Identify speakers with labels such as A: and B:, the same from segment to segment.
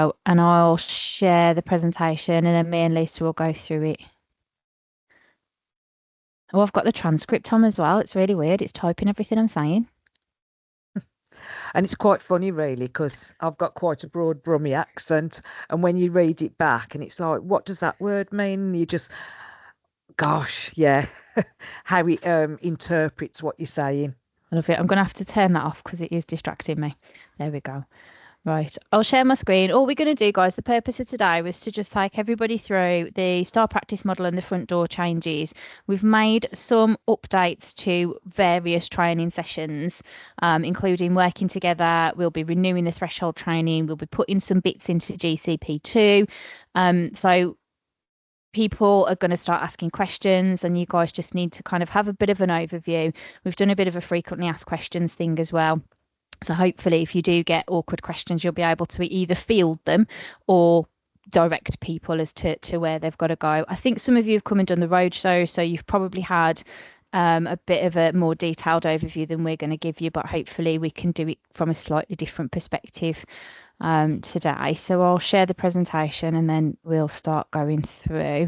A: go, and I'll share the presentation, and then me and Lisa will go through it. Oh, I've got the transcript on as well. It's really weird. It's typing everything I'm saying.
B: And it's quite funny, really, because I've got quite a broad Brummie accent. And when you read it back, and it's like, what does that word mean? You just, gosh, yeah, how it interprets what you're saying.
A: I love it. I'm going to have to turn that off because it is distracting me. There we go. Right, I'll share my screen. All we're going to do, guys, the purpose of today was to just take everybody through the star practice model and the front door changes. We've made some updates to various training sessions, including working together. We'll be renewing the threshold training. We'll be putting some bits into GCP2. So people are going to start asking questions, and you guys just need to kind of have a bit of an overview. We've done a bit of a frequently asked questions thing as well. So hopefully, if you do get awkward questions, you'll be able to either field them or direct people as to where they've got to go. I think some of you have come and done the roadshow, so you've probably had a bit of a more detailed overview than we're going to give you, but hopefully we can do it from a slightly different perspective today. So I'll share the presentation and then we'll start going through.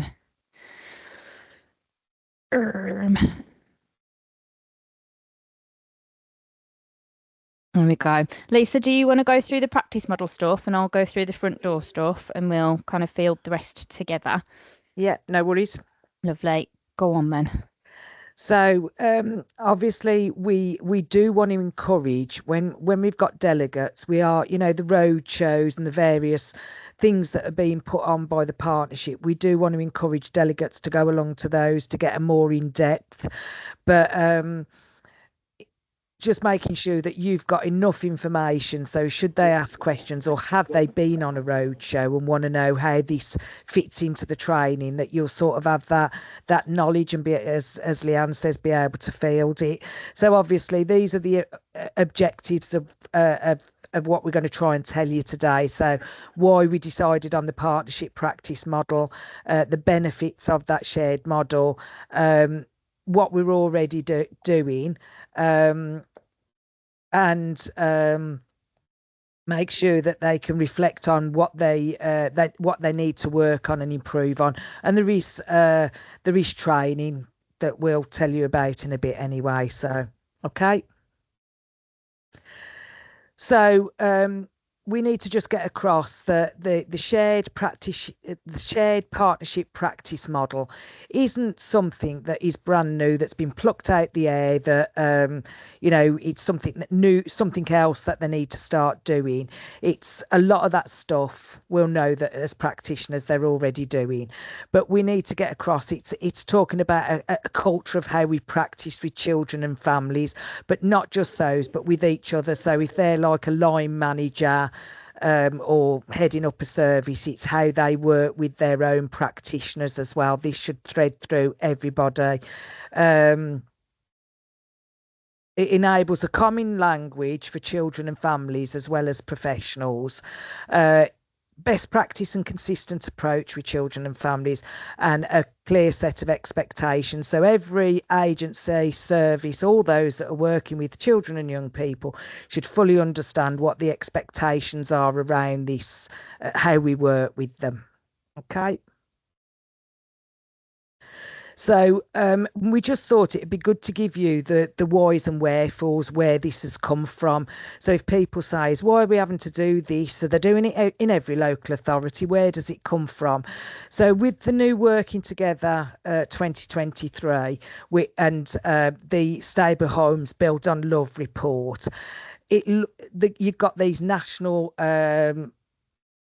A: There we go. Lisa, do you want to go through the practice model stuff and I'll go through the front door stuff and we'll kind of field the rest together?
B: Yeah, no worries.
A: Lovely. Go on then.
B: So obviously we do want to encourage when we've got delegates, we are, the road shows and the various things that are being put on by the partnership. We do want to encourage delegates to go along to those to get a more in depth. But just making sure that you've got enough information. So should they ask questions or have they been on a roadshow and want to know how this fits into the training, that you'll sort of have that knowledge and be, as Leanne says, be able to field it. So obviously these are the objectives of what we're going to try and tell you today. So why we decided on the partnership practice model, the benefits of that shared model, what we're already doing, and make sure that they can reflect on what they need to work on and improve on. And there is training that we'll tell you about in a bit anyway. So okay. So we need to just get across the shared partnership practice model isn't something that is brand new, that's been plucked out the air, that it's something else that they need to start doing. It's a lot of that stuff we'll know that as practitioners they're already doing, but we need to get across it's talking about a culture of how we practice with children and families, but not just those, but with each other. So if they're like a line manager or heading up a service, it's how they work with their own practitioners as well. This should thread through everybody. It enables a common language for children and families as well as professionals. Best practice and consistent approach with children and families, and a clear set of expectations. So every agency, service, all those that are working with children and young people should fully understand what the expectations are around this, how we work with them. Okay. So we just thought it'd be good to give you the whys and wherefores, where this has come from. So if people say, why are we having to do this? So they're doing it in every local authority. Where does it come from? So with the new Working Together 2023 and the Stable Homes Built on Love report, you've got these national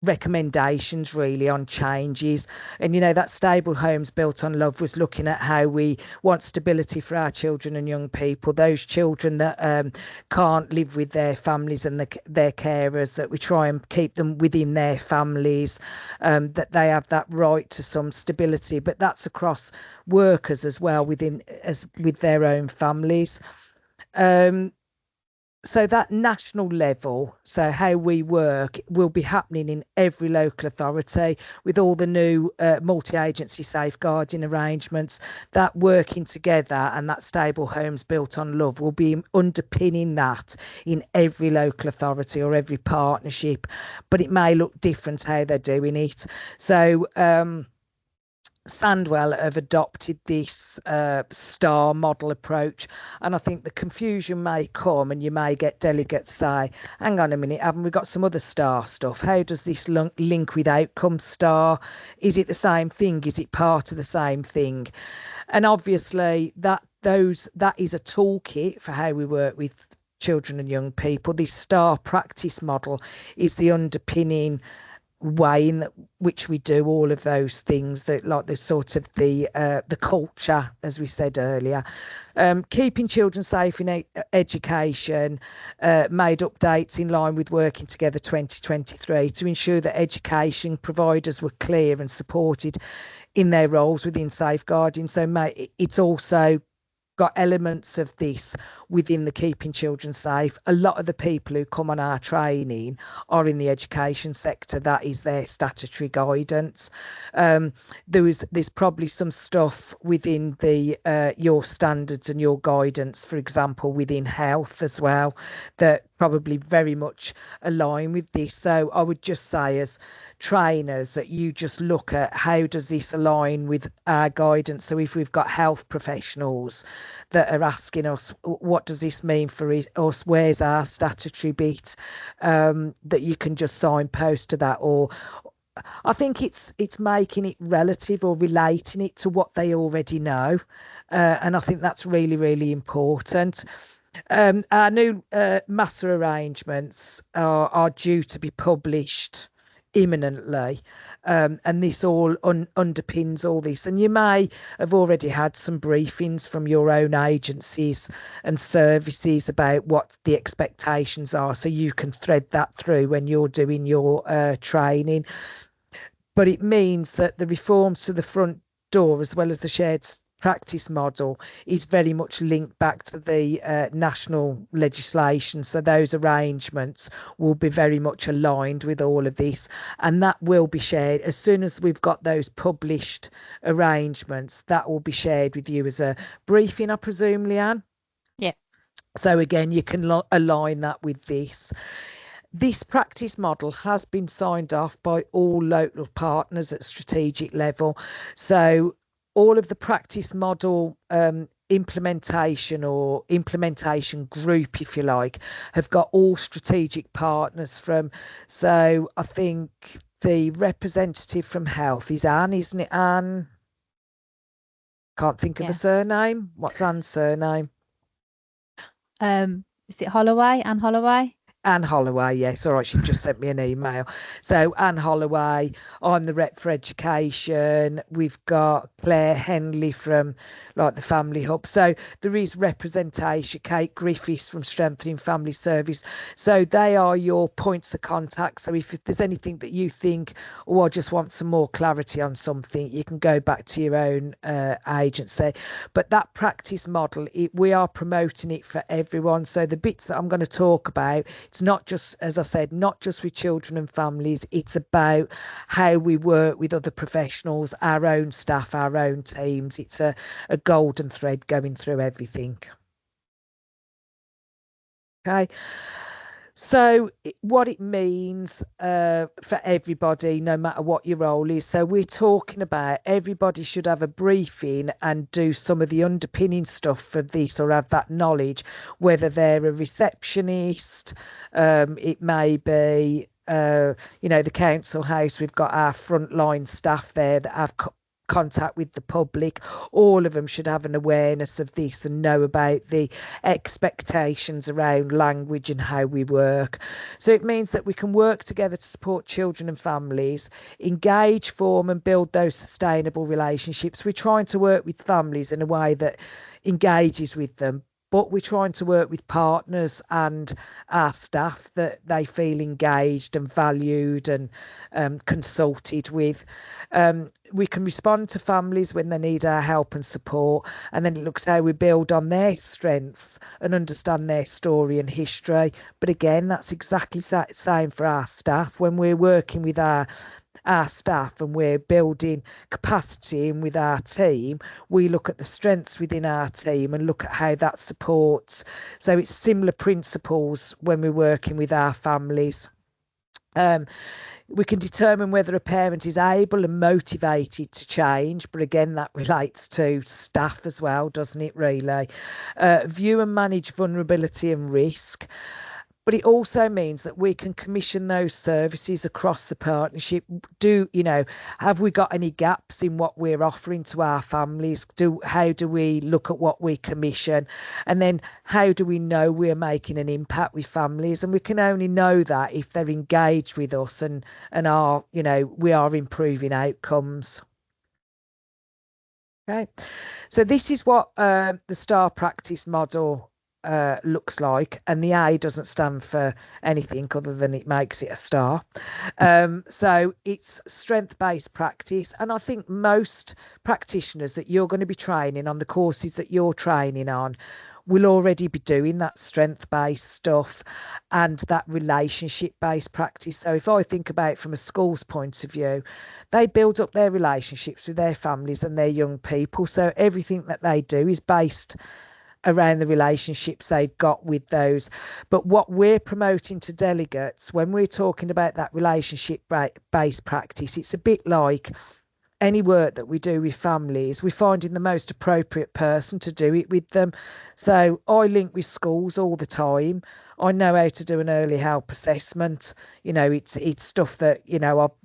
B: recommendations really on changes. And that Stable Homes Built on Love was looking at how we want stability for our children and young people, those children that can't live with their families and their carers, that we try and keep them within their families, that they have that right to some stability, but that's across workers as well, with their own families. so that national level, so how we work will be happening in every local authority with all the new multi-agency safeguarding arrangements. That working together and that stable homes built on love will be underpinning that in every local authority or every partnership, but it may look different how they're doing it. So Sandwell have adopted this star model approach, and I think the confusion may come, and you may get delegates say, "Hang on a minute, haven't we got some other star stuff? How does this link with outcome star? Is it the same thing? Is it part of the same thing?" And obviously, that is a toolkit for how we work with children and young people. This star practice model is the underpinning way in which we do all of those things, that like the sort of the culture, as we said earlier. Keeping children safe in education made updates in line with Working Together 2023 to ensure that education providers were clear and supported in their roles within safeguarding. So it's also got elements of this within the Keeping Children Safe. A lot of the people who come on our training are in the education sector. That is their statutory guidance. There's probably some stuff within the your standards and your guidance, for example, within health as well, that probably very much align with this. So I would just say, as trainers, that you just look at how does this align with our guidance. So if we've got health professionals that are asking us, what does this mean for us, where's our statutory bit, that you can just signpost to that. Or I think it's making it relative or relating it to what they already know, and I think that's really, really important. Our new master arrangements are due to be published imminently, and this all underpins all this. And you may have already had some briefings from your own agencies and services about what the expectations are, so you can thread that through when you're doing your training. But it means that the reforms to the front door, as well as the shared practice model, is very much linked back to the national legislation. So those arrangements will be very much aligned with all of this, and that will be shared as soon as we've got those published arrangements. That will be shared with you as a briefing, I presume, Leanne.
A: Yeah.
B: So again, you can align that with this. This practice model has been signed off by all local partners at strategic level. So all of the practice model implementation or implementation group, if you like, have got all strategic partners from. So I think the representative from health is Anne, isn't it, Anne? Can't think of the surname. What's Anne's surname?
A: Is it Holloway? Anne Holloway?
B: Anne Holloway, yes. All right, she just sent me an email. So Anne Holloway, I'm the rep for education. We've got Claire Henley from like the Family Hub. So there is representation. Kate Griffiths from Strengthening Family Service. So they are your points of contact. So if there's anything that you think, oh, I just want some more clarity on something, you can go back to your own agency. But that practice model, we are promoting it for everyone. So the bits that I'm going to talk about, it's not just, as I said, not just with children and families. It's about how we work with other professionals, our own staff, our own teams. It's a golden thread going through everything. Okay. So what it means for everybody, no matter what your role is. So we're talking about everybody should have a briefing and do some of the underpinning stuff for this, or have that knowledge, whether they're a receptionist, it may be, the council house. We've got our frontline staff there that have contact with the public. All of them should have an awareness of this and know about the expectations around language and how we work. So it means that we can work together to support children and families, engage, form and build those sustainable relationships. We're trying to work with families in a way that engages with them, but we're trying to work with partners and our staff that they feel engaged and valued and consulted with. We can respond to families when they need our help and support, and then it looks how we build on their strengths and understand their story and history. But again, that's exactly the same for our staff. When we're working with our staff and we're building capacity in with our team, we look at the strengths within our team and look at how that supports. So it's similar principles when we're working with our families. We can determine whether a parent is able and motivated to change, but again, that relates to staff as well, doesn't it, really? View and manage vulnerability and risk. But it also means that we can commission those services across the partnership. Have we got any gaps in what we're offering to our families? How do we look at what we commission? And then how do we know we're making an impact with families? And we can only know that if they're engaged with us and are, we are improving outcomes. Okay. So this is what the STAR practice model looks like, and the A doesn't stand for anything other than it makes it a star. So it's strength-based practice, and I think most practitioners that you're going to be training on the courses that you're training on will already be doing that strength-based stuff and that relationship-based practice. So if I think about from a school's point of view, they build up their relationships with their families and their young people. So everything that they do is based around the relationships they've got with those. But what we're promoting to delegates when we're talking about that relationship based practice, it's a bit like any work that we do with families, we're finding the most appropriate person to do it with them. So I link with schools all the time. I know how to do an early help assessment. It's stuff that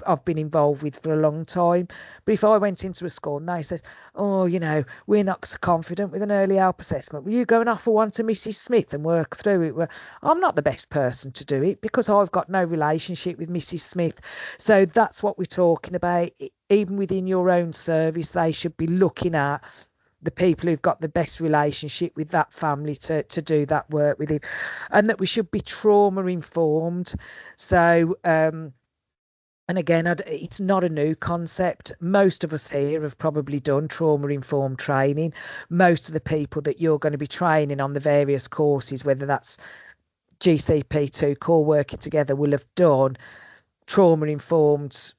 B: I've been involved with for a long time. But if I went into a school and they said, "Oh, we're not so confident with an early help assessment. Will you go and offer one to Mrs. Smith and work through it?" Well, I'm not the best person to do it because I've got no relationship with Mrs. Smith. So that's what we're talking about. Even within your own service, they should be looking at the people who've got the best relationship with that family to do that work with it, and that we should be trauma informed. So and again, it's not a new concept. Most of us here have probably done trauma informed training. Most of the people that you're going to be training on the various courses, whether that's GCP2 core working together, will have done trauma informed.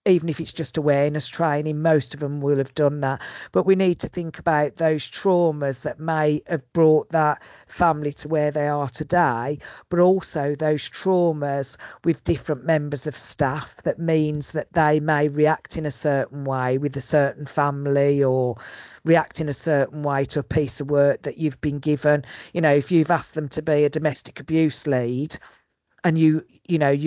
B: Even if it's just awareness training, most of them will have done that. But we need to think about those traumas that may have brought that family to where they are today, but also those traumas with different members of staff. That means that they may react in a certain way with a certain family, or react in a certain way to a piece of work that you've been given. If you've asked them to be a domestic abuse lead, and you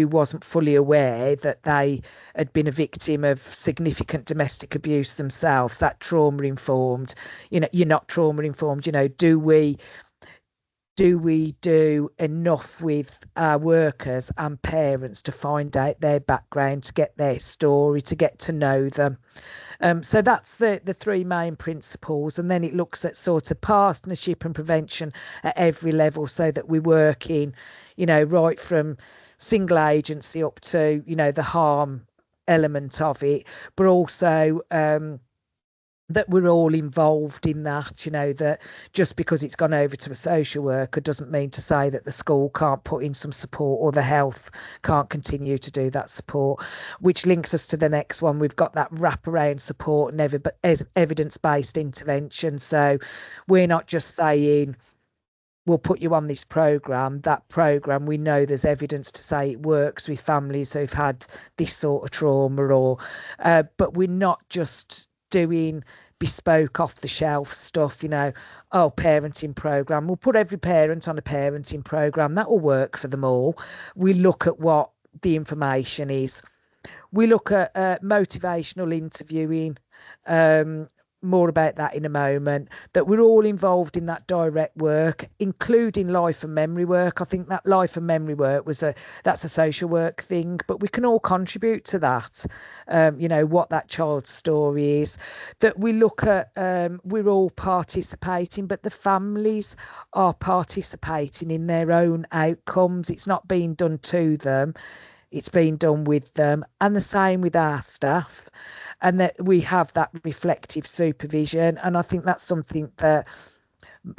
B: wasn't fully aware that they had been a victim of significant domestic abuse themselves, that trauma informed. You're not trauma informed. Do we do enough with our workers and parents to find out their background, to get their story, to get to know them? So that's the three main principles, and then it looks at sort of partnership and prevention at every level, so that we work in, right from single agency up to, the harm element of it, but also that we're all involved in that. That just because it's gone over to a social worker doesn't mean to say that the school can't put in some support, or the health can't continue to do that support. Which links us to the next one. We've got that wraparound support and evidence-based intervention. So we're not just saying we'll put you on this program. That program, we know there's evidence to say it works with families who've had this sort of trauma, or but we're not just doing bespoke off the shelf stuff. Parenting program, we'll put every parent on a parenting program, that will work for them all. We look at what the information is. We look at motivational interviewing. more about that in a moment, that we're all involved in that direct work, including life and memory work. I think that life and memory work that's a social work thing, but we can all contribute to that. What that child's story is, that we look at, we're all participating, but the families are participating in their own outcomes. It's not being done to them, it's being done with them, and the same with our staff, and that we have that reflective supervision. And I think that's something that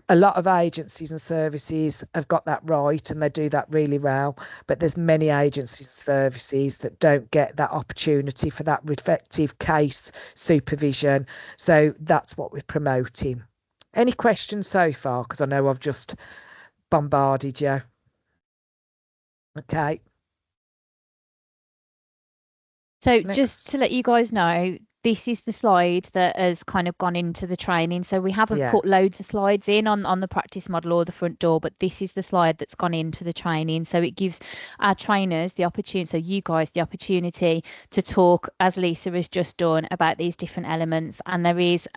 B: a lot of agencies and services have got that right, and they do that really well, but there's many agencies and services that don't get that opportunity for that reflective case supervision. So that's what we're promoting. Any questions so far? Because I know I've just bombarded you. Okay.
A: So just
B: Next.
A: to let you guys know, this is the slide that has kind of gone into the training. So we haven't
B: Yeah.
A: put loads of slides in on the practice model or the front door, but this is the slide that's gone into the training. So it gives our trainers the opportunity, so you guys the opportunity to talk, as Lisa has just done, about these different elements. And there is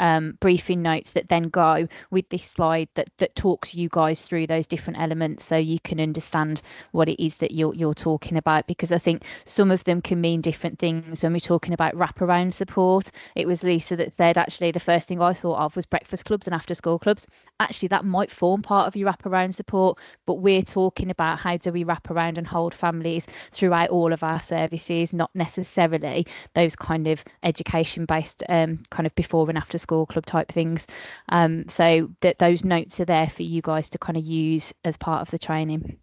A: briefing notes that then go with this slide that talks you guys through those different elements, so you can understand what it is that you're talking about, because I think some of them can mean different things. When we're talking about wraparound support, it was Lisa that said, actually, the first thing I thought of was breakfast clubs and after school clubs. Actually, that might form part of your wraparound support, but we're talking about how do we wrap around and hold families throughout all of our services, not necessarily those kind of education based kind of before and after school club type things. So that those notes are there for you guys to kind of use as part of the training.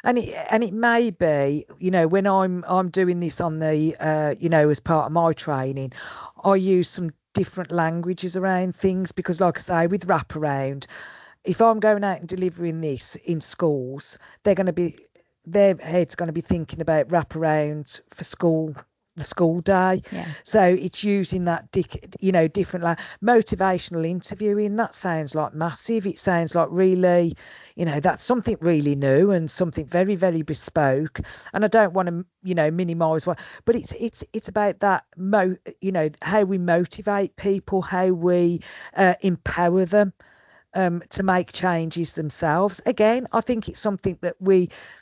B: And it may be, when I'm doing this on the as part of my training, I use some different languages around things, because like I say, with wraparound, if I'm going out and delivering this in schools, they're going to be their head's going to be thinking about wraparound for school, the school day.
A: Yeah.
B: So it's using that different motivational interviewing. That sounds like massive. It sounds like really, that's something really new and something very, very bespoke. And I don't want to minimize what, but it's about that how we motivate people, how we empower them to make changes themselves. Again, I think it's something that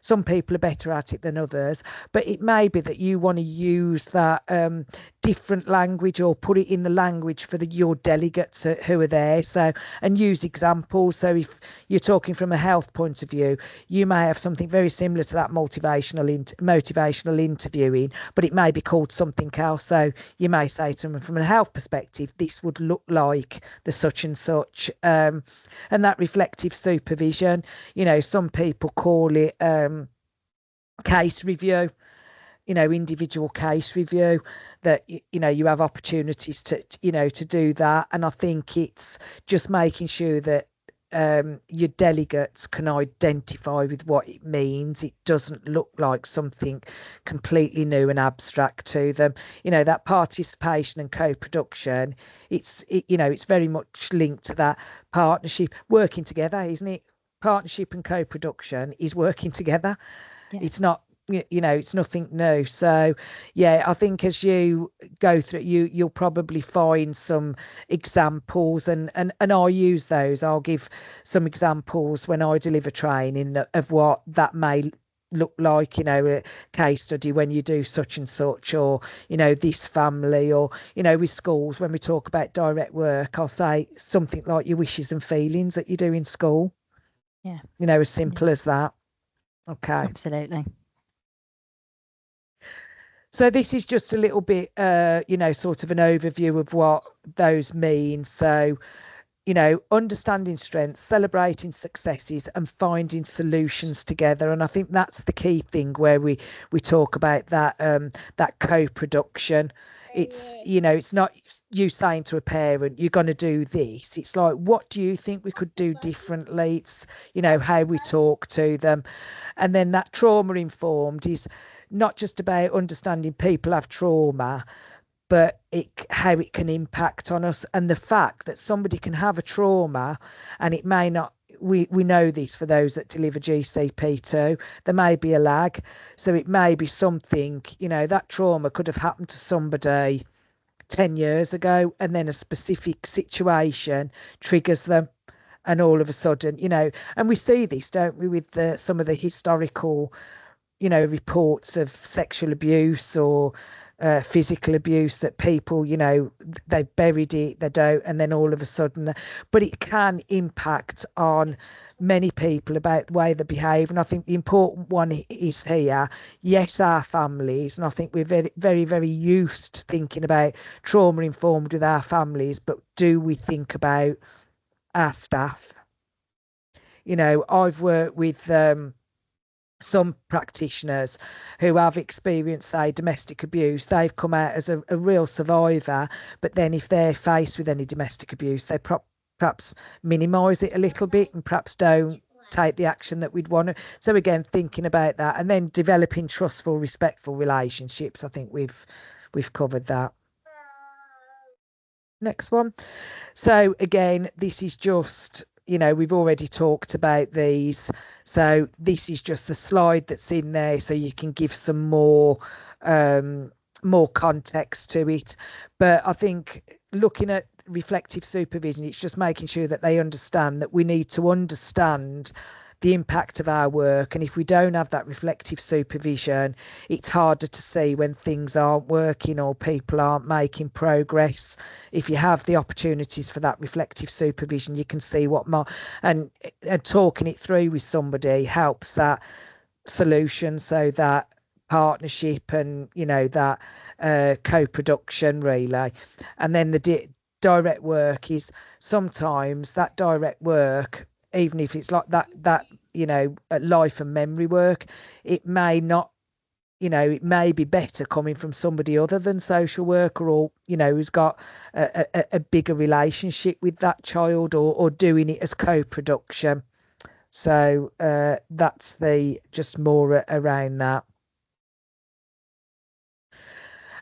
B: some people are better at it than others, but it may be that you want to use that different language, or put it in the language for your delegates who are there. So, and use examples. So if you're talking from a health point of view, you may have something very similar to that motivational interviewing, but it may be called something else. So you may say to them, from a health perspective, this would look like the such and such. And that reflective supervision, some people call it case review, individual case review, that you have opportunities to do that. And I think it's just making sure that your delegates can identify with what it means. It doesn't look like something completely new and abstract to them. That participation and co-production, it's very much linked to that partnership, working together, isn't it? Partnership and co-production is working together.
A: Yeah.
B: It's not, it's nothing new. So yeah, I think as you go through, you'll probably find some examples, and I'll use those. I'll give some examples when I deliver training of what that may look like, a case study when you do such and such, or this family, or with schools, when we talk about direct work, I'll say something like your wishes and feelings that you do in school,
A: Yeah.
B: as
A: Yeah.
B: simple as that. Okay.
A: Absolutely.
B: So this is just a little bit, sort of an overview of what those mean. So, understanding strengths, celebrating successes, and finding solutions together. And I think that's the key thing where we talk about that co-production. It's not you saying to a parent, you're going to do this. It's like, what do you think we could do differently? It's, how we talk to them. And then that trauma informed is not just about understanding people have trauma, but how it can impact on us, and the fact that somebody can have a trauma, and it may not. We know this for those that deliver GCP2, there may be a lag. So it may be something, that trauma could have happened to somebody 10 years ago, and then a specific situation triggers them, and all of a sudden, and we see this, don't we, with some of the historical, reports of sexual abuse or physical abuse, that people, they buried it, they don't, and then all of a sudden, but it can impact on many people about the way they behave. And I think the important one is here, yes, our families, and I think we're very, very, very used to thinking about trauma informed with our families, but do we think about our staff? I've worked with some practitioners who have experienced, say, domestic abuse. They've come out as a real survivor, but then if they're faced with any domestic abuse, they perhaps minimise it a little bit and perhaps don't take the action that we'd want to. So again, thinking about that, and then developing trustful, respectful relationships. I think we've covered that. Next one. So again, this is just, we've already talked about these. So this is just the slide that's in there, so you can give some more context to it. But I think looking at reflective supervision, it's just making sure that they understand that we need to understand the impact of our work. And if we don't have that reflective supervision, it's harder to see when things aren't working or people aren't making progress. If you have the opportunities for that reflective supervision, you can see what more, and talking it through with somebody helps that solution, so that partnership and that co-production really. And then the direct work is sometimes that direct work, even if it's like that life and memory work, it may not, it may be better coming from somebody other than social worker, or who's got a bigger relationship with that child, or doing it as co-production. So that's the just more around that.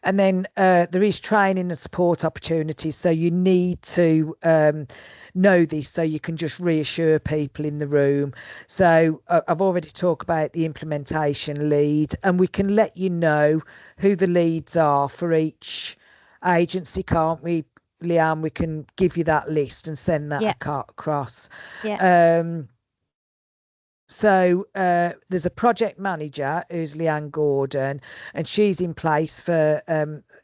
B: And then there is training and support opportunities. So you need to know this so you can just reassure people in the room. So I've already talked about the implementation lead, and we can let you know who the leads are for each agency, can't we, Leanne? We can give you that list and send that across.
A: Yeah.
B: So there's a project manager who's Leanne Gordon, and she's in place for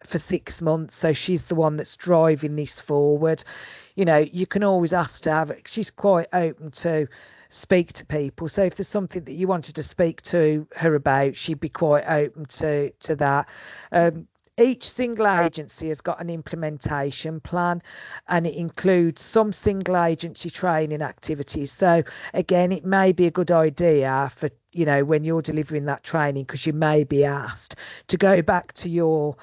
B: 6 months. So she's the one that's driving this forward. You can always ask to have. She's quite open to speak to people. So if there's something that you wanted to speak to her about, she'd be quite open to that. Each single agency has got an implementation plan, and it includes some single agency training activities. So again, it may be a good idea for, when you're delivering that training, because you may be asked to go back to your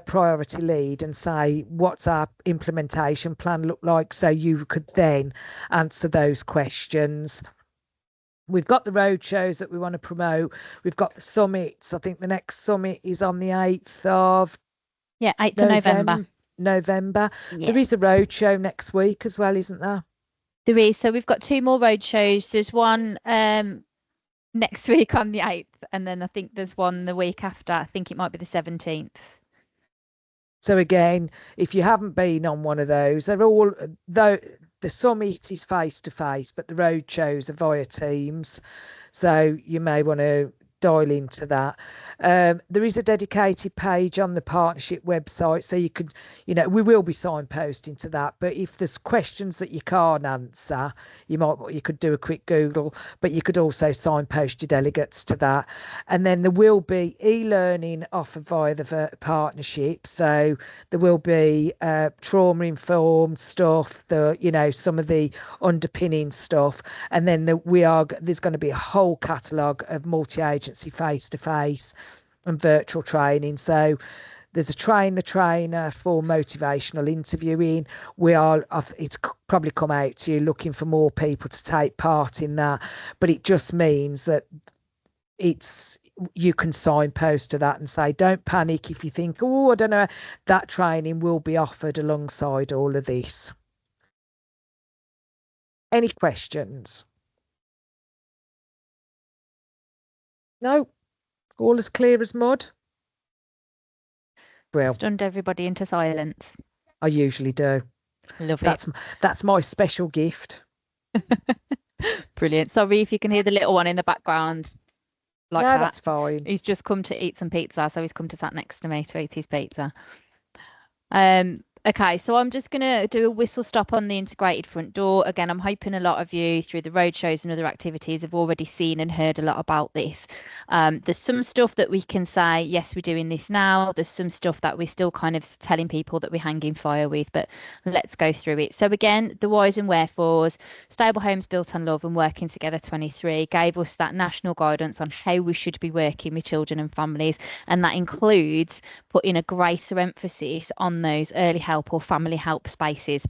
B: priority lead and say, what's our implementation plan look like? So you could then answer those questions. We've got the road shows that we want to promote. We've got the summits. I think the next summit is on the 8th of
A: 8th of November.
B: November.
A: Yeah.
B: There is a road show next week as well, isn't there?
A: There is. So we've got 2 more road shows. There's one next week on the 8th, and then I think there's one the week after. I think it might be the 17th.
B: So again, if you haven't been on one of those, they're all, though the summit is face to face, but the road shows are via Teams. So you may want to dial into that. There is a dedicated page on the partnership website, so you could, we will be signposting to that. But if there's questions that you can't answer, you could do a quick Google, but you could also signpost your delegates to that. And then there will be e-learning offered via the partnership. So there will be trauma informed stuff, some of the underpinning stuff, and then there's going to be a whole catalogue of multi-agency face-to-face and virtual training. So there's a train the trainer for motivational interviewing. It's probably come out to you looking for more people to take part in that, but it just means that you can signpost to that and say, don't panic if you think, oh, I don't know, that training will be offered alongside all of this. Any questions? No, all as clear as mud. Brill.
A: Stunned everybody into silence.
B: I usually do.
A: Love it.
B: That's my special gift.
A: Brilliant. Sorry if you can hear the little one in the background like
B: No,
A: that.
B: that's fine.
A: He's just come to eat some pizza, so he's come to sat next to me to eat his pizza. Okay, so I'm just going to do a whistle stop on the integrated front door. Again, I'm hoping a lot of you through the road shows and other activities have already seen and heard a lot about this. There's some stuff that we can say, yes, we're doing this now. There's some stuff that we're still kind of telling people that we're hanging fire with, but let's go through it. So again, the whys and wherefores, Stable Homes Built on Love and Working Together 23 gave us that national guidance on how we should be working with children and families, and that includes putting a greater emphasis on those early help or family help spaces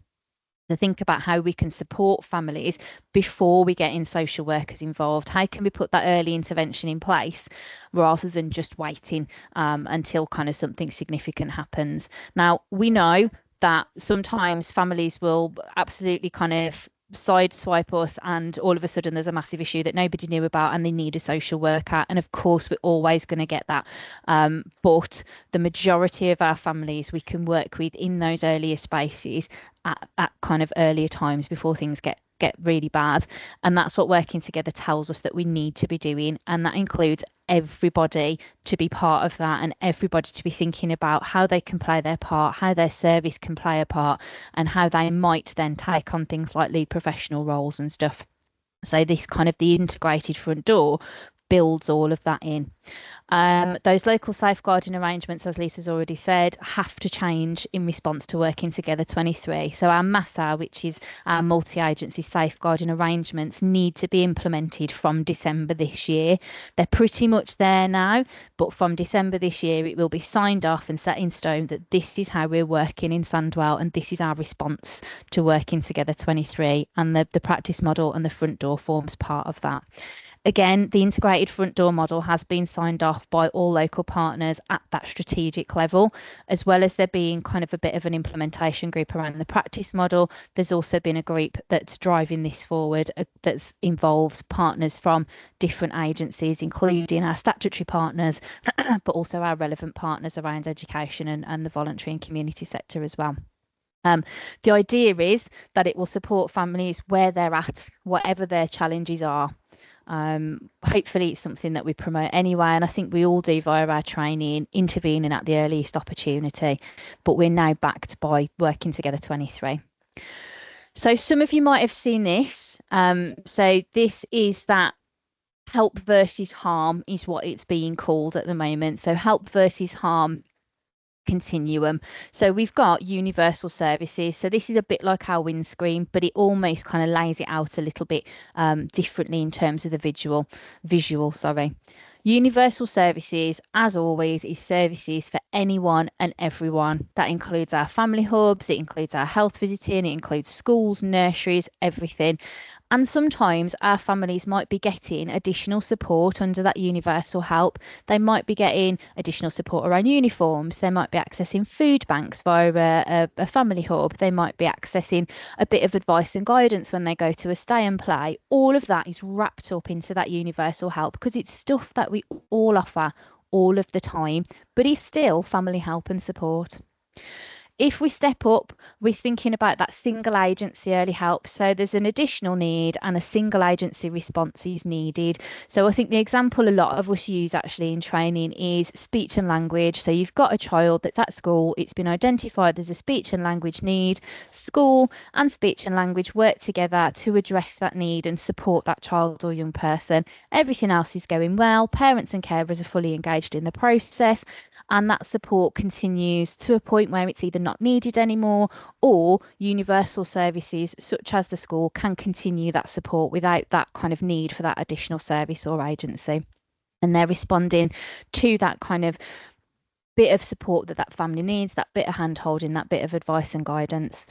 A: to think about how we can support families before we get in social workers involved. How can we put that early intervention in place rather than just waiting until kind of something significant happens? Now, we know that sometimes families will absolutely kind of sideswipe us, and all of a sudden there's a massive issue that nobody knew about and they need a social worker, and of course we're always going to get that, but the majority of our families we can work with in those earlier spaces at kind of earlier times before things get really bad. And that's what working together tells us that we need to be doing, and that includes everybody to be part of that, and everybody to be thinking about how they can play their part, how their service can play a part, and how they might then take on things like lead professional roles and stuff. So this kind of the integrated front door builds all of that in. Those local safeguarding arrangements, as Lisa's already said, have to change in response to Working Together 23. So our MASA, which is our multi-agency safeguarding arrangements, need to be implemented from December this year. They're pretty much there now, but from December this year, it will be signed off and set in stone that this is how we're working in Sandwell, and this is our response to Working Together 23. And the practice model and the front door forms part of that. Again, the integrated front door model has been signed off by all local partners at that strategic level, as well as there being kind of a bit of an implementation group around the practice model. There's also been a group that's driving this forward that involves partners from different agencies, including our statutory partners, but also our relevant partners around education and the voluntary and community sector as well. The idea is that it will support families where they're at, whatever their challenges are. Hopefully it's something that we promote anyway, and I think we all do via our training, intervening at the earliest opportunity, but we're now backed by Working Together 23. So some of you might have seen this. So this is that help versus harm is what it's being called at the moment. So help versus harm continuum. So we've got universal services. So this is a bit like our windscreen, but it almost kind of lays it out a little bit differently in terms of the visual, sorry. Universal services, as always, is services for anyone and everyone. That includes our family hubs, it includes our health visiting, it includes schools, nurseries, everything. And sometimes our families might be getting additional support under that universal help. They might be getting additional support around uniforms. They might be accessing food banks via a family hub. They might be accessing a bit of advice and guidance when they go to a stay and play. All of that is wrapped up into that universal help because it's stuff that we all offer all of the time, but it's still family help and support. If we step up, we're thinking about that single agency early help. So there's an additional need and a single agency response is needed. So I think the example a lot of us use actually in training is speech and language. So you've got a child that's at school, it's been identified there's a speech and language need. School and speech and language work together to address that need and support that child or young person. Everything else is going well. Parents and carers are fully engaged in the process, and that support continues to a point where it's either not needed anymore, or universal services such as the school can continue that support without that kind of need for that additional service or agency. And they're responding to that kind of bit of support that family needs, that bit of hand holding, that bit of advice and guidance.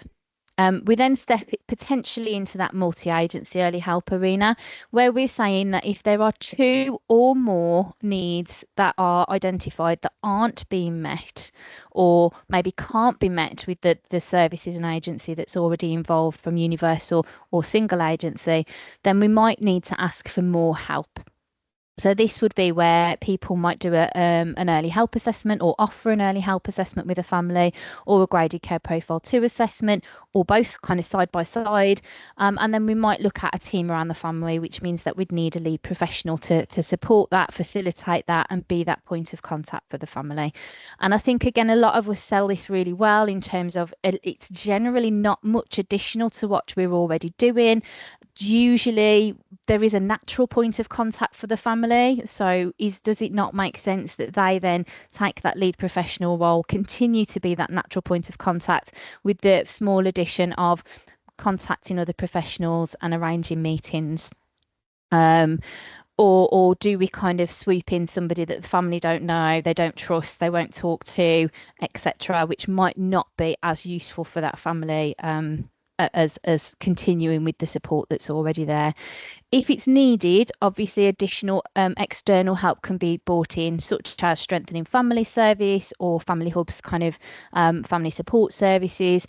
A: We then step potentially into that multi-agency early help arena, where we're saying that if there are two or more needs that are identified that aren't being met, or maybe can't be met with the services and agency that's already involved from universal or single agency, then we might need to ask for more help. So this would be where people might do an early help assessment or offer an early help assessment with a family, or a graded care profile 2 assessment, or both kind of side by side. And then we might look at a team around the family, which means that we'd need a lead professional to support that, facilitate that, and be that point of contact for the family. And I think, again, a lot of us sell this really well in terms of it's generally not much additional to what we're already doing. Usually there is a natural point of contact for the family. So does it not make sense that they then take that lead professional role, continue to be that natural point of contact, with the small addition of contacting other professionals and arranging meetings? Or do we kind of swoop in somebody that the family don't know, they don't trust, they won't talk to, etc., which might not be as useful for that family, as continuing with the support that's already there. If it's needed, obviously additional external help can be brought in, such as strengthening family service or family hubs, kind of family support services,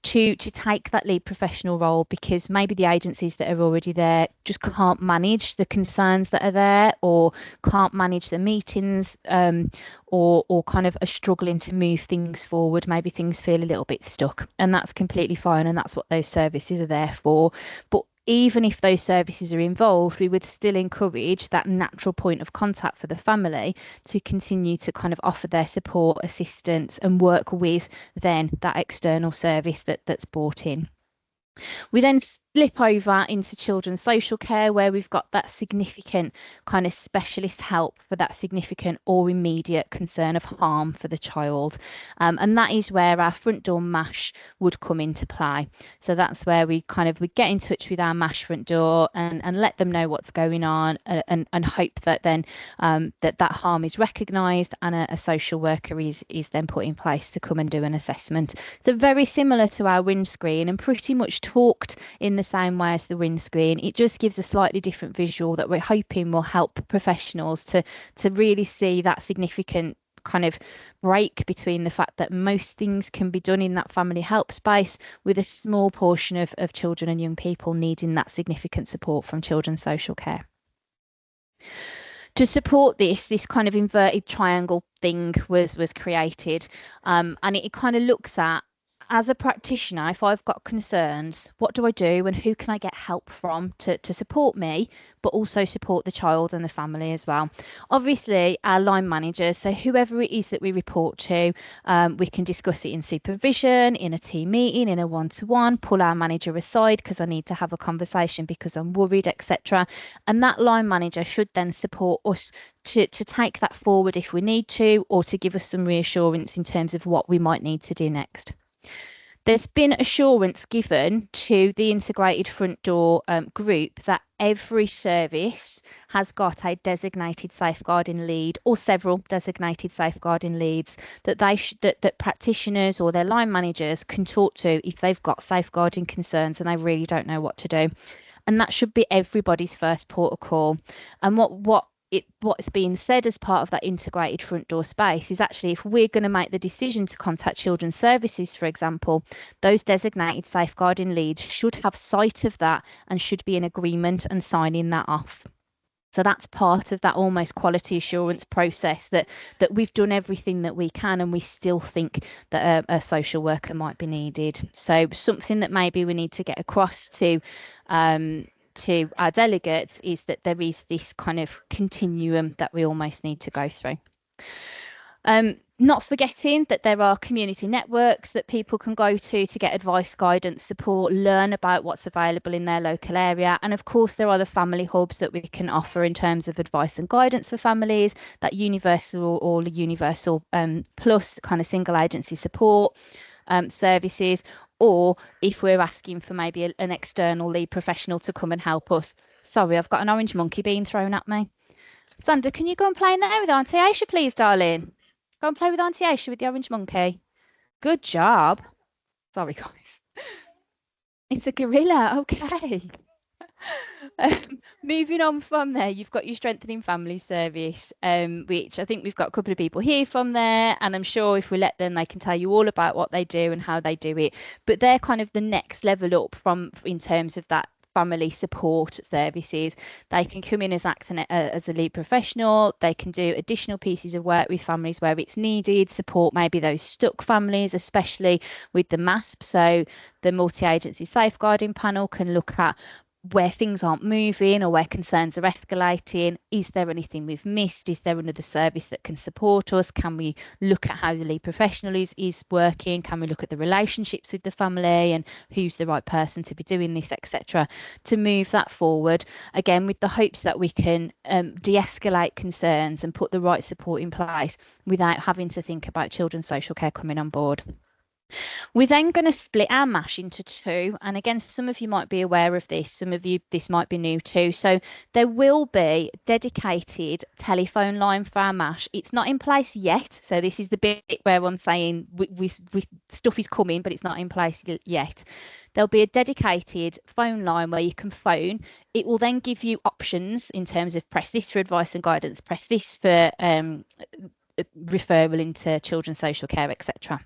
A: to take that lead professional role, because maybe the agencies that are already there just can't manage the concerns that are there, or can't manage the meetings, or kind of are struggling to move things forward. Maybe things feel a little bit stuck, and that's completely fine, and that's what those services are there for. But even if those services are involved, we would still encourage that natural point of contact for the family to continue to kind of offer their support, assistance, and work with then that external service that's brought in. We then slip over into children's social care, where we've got that significant kind of specialist help for that significant or immediate concern of harm for the child. And that is where our front door MASH would come into play. So that's where we get in touch with our MASH front door, and let them know what's going on, and hope that then that harm is recognised, and a social worker is then put in place to come and do an assessment. So very similar to our windscreen, and pretty much talked in the same way as the windscreen. It just gives a slightly different visual that we're hoping will help professionals to really see that significant kind of break between the fact that most things can be done in that family help space, with a small portion of children and young people needing that significant support from children's social care. To support this kind of inverted triangle thing was created, and it kind of looks at, as a practitioner, if I've got concerns, what do I do, and who can I get help from to support me, but also support the child and the family as well? Obviously, our line managers, so whoever it is that we report to, we can discuss it in supervision, in a team meeting, in a one-to-one, pull our manager aside because I need to have a conversation because I'm worried, etc. And that line manager should then support us to take that forward if we need to, or to give us some reassurance in terms of what we might need to do next. There's been assurance given to the integrated front door group that every service has got a designated safeguarding lead, or several designated safeguarding leads, that that practitioners or their line managers can talk to if they've got safeguarding concerns and they really don't know what to do. And that should be everybody's first port of call. And what's being said as part of that integrated front door space is, actually, if we're going to make the decision to contact children's services, for example, those designated safeguarding leads should have sight of that and should be in agreement and signing that off. So that's part of that almost quality assurance process, that we've done everything that we can, and we still think that a social worker might be needed. So something that maybe we need to get across to our delegates is that there is this kind of continuum that we almost need to go through. Not forgetting that there are community networks that people can go to get advice, guidance, support, learn about what's available in their local area. And of course, there are the family hubs that we can offer in terms of advice and guidance for families, that universal or universal plus kind of single agency support services. Or if we're asking for maybe an external lead professional to come and help us. Sorry, I've got an orange monkey being thrown at me. Sander, can you go and play in there with Auntie Aisha, please, darling? Go and play with Auntie Aisha with the orange monkey. Good job. Sorry, guys. It's a gorilla. Okay. Moving on from there, you've got your Strengthening Family Service, which I think we've got a couple of people here from there, and I'm sure if we let them, they can tell you all about what they do and how they do it. But they're kind of the next level up in terms of that family support services. They can come in as acting as a lead professional. They can do additional pieces of work with families where it's needed, support maybe those stuck families, especially with the MASP. So the multi-agency safeguarding panel can look at where things aren't moving or where concerns are escalating. Is there anything we've missed? Is there another service that can support us? Can we look at how the lead professional is working? Can we look at the relationships with the family and who's the right person to be doing this, etc., to move that forward, again with the hopes that we can de-escalate concerns and put the right support in place without having to think about children's social care coming on board. We're then going to split our MASH into two. And again, some of you might be aware of this, some of you this might be new too. So there will be dedicated telephone line for our MASH. It's not in place yet. So this is the bit where I'm saying stuff is coming, but it's not in place yet. There'll be a dedicated phone line where you can phone. It will then give you options in terms of press this for advice and guidance, press this for referral into children's social care, etc.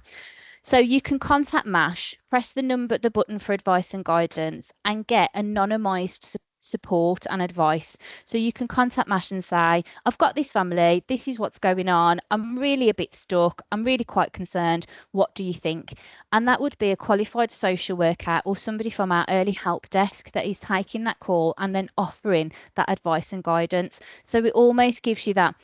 A: So you can contact MASH, press the button for advice and guidance, and get anonymised support and advice. So you can contact MASH and say, I've got this family, this is what's going on, I'm really a bit stuck, I'm really quite concerned, what do you think? And that would be a qualified social worker or somebody from our early help desk that is taking that call and then offering that advice and guidance. So it almost gives you that.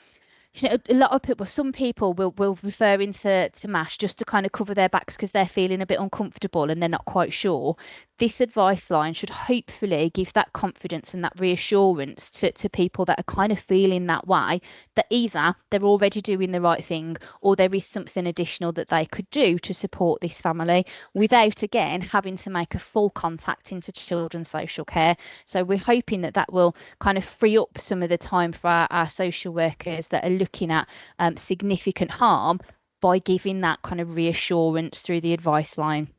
A: A lot of people, some people will refer into MASH just to kind of cover their backs because they're feeling a bit uncomfortable and they're not quite sure. This advice line should hopefully give that confidence and that reassurance to people that are kind of feeling that way, that either they're already doing the right thing or there is something additional that they could do to support this family without, again, having to make a full contact into children's social care. So we're hoping that that will kind of free up some of the time for our social workers that are looking at significant harm by giving that kind of reassurance through the advice line.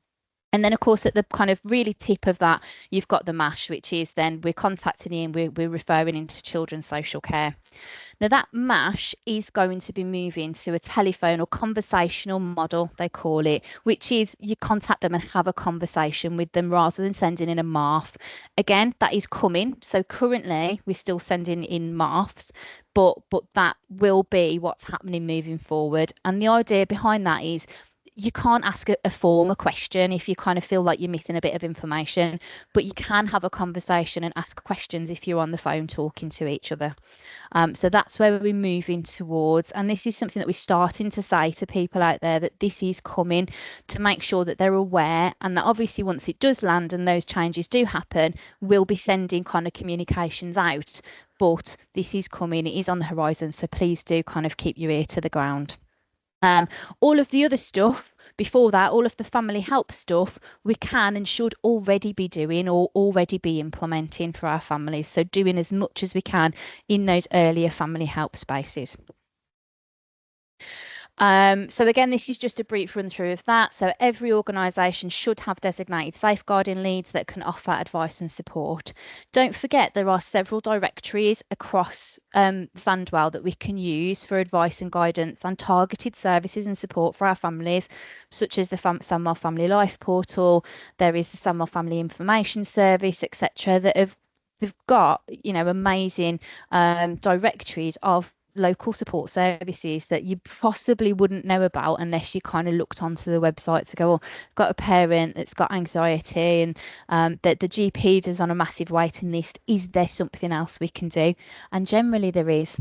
A: And then, of course, at the kind of really tip of that, you've got the MASH, which is then we're contacting you and we're referring into children's social care. Now, that MASH is going to be moving to a telephone or conversational model, they call it, which is you contact them and have a conversation with them rather than sending in a MARF. Again, that is coming. So currently, we're still sending in MARFs, but that will be what's happening moving forward. And the idea behind that is you can't ask a form a question if you kind of feel like you're missing a bit of information, but you can have a conversation and ask questions if you're on the phone talking to each other. So that's where we're moving towards. And this is something that we're starting to say to people out there, that this is coming, to make sure that they're aware, and that obviously once it does land and those changes do happen, we'll be sending kind of communications out. But this is coming, it is on the horizon. So please do kind of keep your ear to the ground. All of the other stuff before that, all of the family help stuff, we can and should already be doing or already be implementing for our families. So doing as much as we can in those earlier family help spaces. So again, this is just a brief run through of that. So every organisation should have designated safeguarding leads that can offer advice and support. Don't forget, there are several directories across Sandwell that we can use for advice and guidance and targeted services and support for our families, such as the Sandwell Family Life Portal. There is the Sandwell Family Information Service, etc., that they've got, amazing directories of local support services that you possibly wouldn't know about unless you kind of looked onto the website to go, oh, I've got a parent that's got anxiety and that the GP is on a massive waiting list. Is there something else we can do? And generally there is.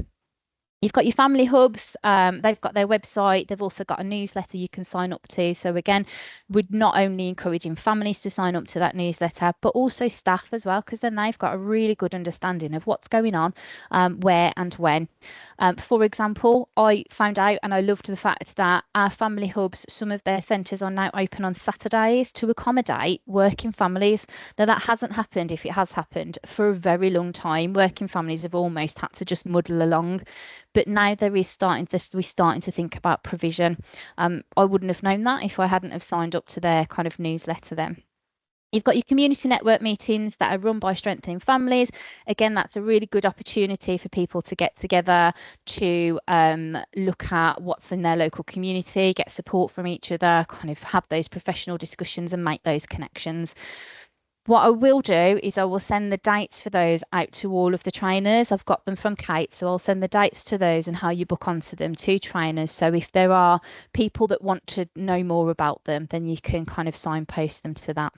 A: You've got your family hubs, they've got their website, they've also got a newsletter you can sign up to. So again, we're not only encouraging families to sign up to that newsletter, but also staff as well, because then they've got a really good understanding of what's going on, where and when. For example, I found out, and I loved the fact that our family hubs, some of their centres are now open on Saturdays to accommodate working families. Now that hasn't happened, if it has happened, for a very long time. Working families have almost had to just muddle along. But now we're starting to think about provision. I wouldn't have known that if I hadn't have signed up to their kind of newsletter then. You've got your community network meetings that are run by Strengthening Families. Again, that's a really good opportunity for people to get together, to look at what's in their local community, get support from each other, kind of have those professional discussions and make those connections. What I will do is I will send the dates for those out to all of the trainers. I've got them from Kate, so I'll send the dates to those and how you book onto them to trainers. So if there are people that want to know more about them, then you can kind of signpost them to that.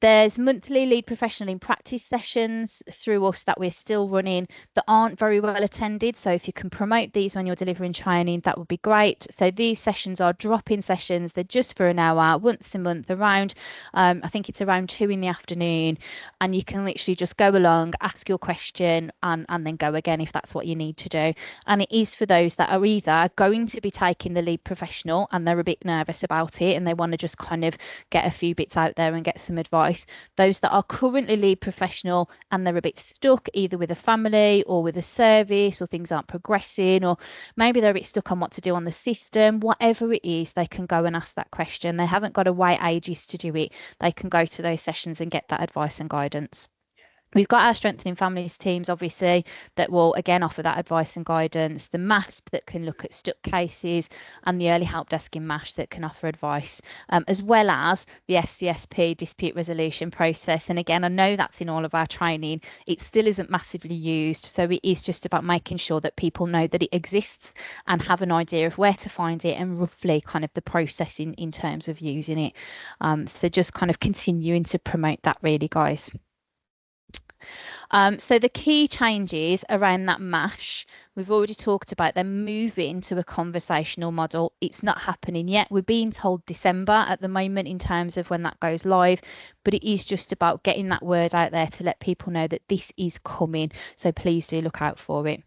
A: There's monthly lead professional in practice sessions through us that we're still running that aren't very well attended. So if you can promote these when you're delivering training, that would be great. So these sessions are drop-in sessions. They're just for an hour, once a month around, I think it's around 2 in the afternoon. And you can literally just go along, ask your question and then go again if that's what you need to do. And it is for those that are either going to be taking the lead professional and they're a bit nervous about it and they want to just kind of get a few bits out there and get some advice. Those that are currently lead professional and they're a bit stuck either with a family or with a service or things aren't progressing or maybe they're a bit stuck on what to do on the system, whatever it is, they can go and ask that question. They haven't got to wait ages to do it. They can go to those sessions and get that advice and guidance. We've got our Strengthening Families teams, obviously, that will again offer that advice and guidance, the MASP that can look at stuck cases, and the Early Help Desk in MASH that can offer advice, as well as the SCSP dispute resolution process. And again, I know that's in all of our training. It still isn't massively used. So it is just about making sure that people know that it exists and have an idea of where to find it and roughly kind of the process in terms of using it. So just kind of continuing to promote that really, guys. So the key changes around that MASH, we've already talked about them moving to a conversational model. It's not happening yet. We're being told December at the moment in terms of when that goes live, but it is just about getting that word out there to let people know that this is coming. So please do look out for it.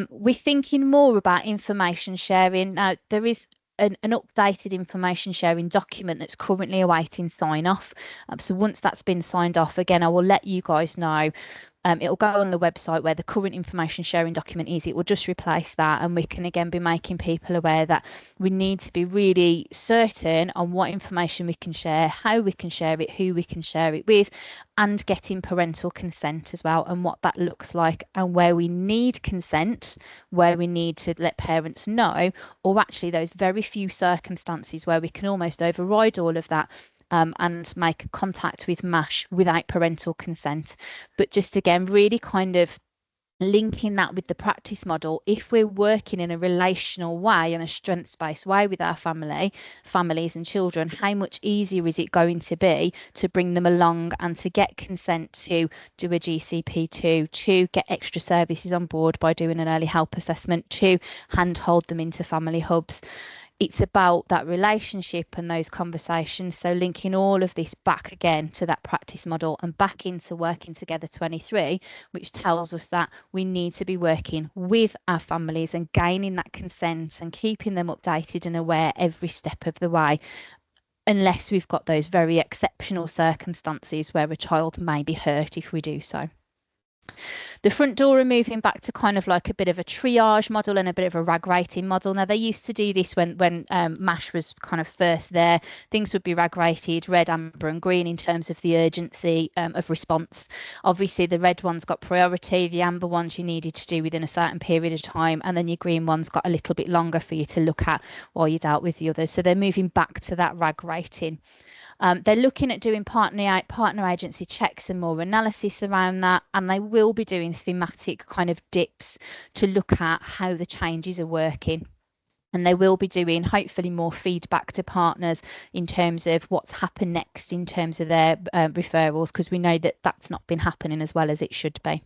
A: We're thinking more about information sharing. Now, there is an updated information sharing document that's currently awaiting sign off. So once that's been signed off, again, I will let you guys know. It'll go on the website where the current information sharing document is. It will just replace that, and we can again be making people aware that we need to be really certain on what information we can share, how we can share it, who we can share it with, and getting parental consent as well, and what that looks like, and where we need consent, where we need to let parents know, or actually those very few circumstances where we can almost override all of that and make contact with MASH without parental consent. But just again, really kind of linking that with the practice model. If we're working in a relational way and a strengths-based way with our families and children, how much easier is it going to be to bring them along and to get consent to do a GCP2, to get extra services on board by doing an early help assessment, to handhold them into family hubs. It's about that relationship and those conversations. So linking all of this back again to that practice model and back into Working Together 23, which tells us that we need to be working with our families and gaining that consent and keeping them updated and aware every step of the way, unless we've got those very exceptional circumstances where a child may be hurt if we do so. The front door are moving back to kind of like a bit of a triage model and a bit of a rag rating model. Now, they used to do this when MASH was kind of first there. Things would be rag rated, red, amber and green in terms of the urgency of response. Obviously, the red ones got priority, the amber ones you needed to do within a certain period of time, and then your green ones got a little bit longer for you to look at while you dealt with the others. So they're moving back to that rag rating. They're looking at doing partner agency checks and more analysis around that, and they will be doing thematic kind of dips to look at how the changes are working. And they will be doing hopefully more feedback to partners in terms of what's happened next in terms of their referrals, because we know that that's not been happening as well as it should be.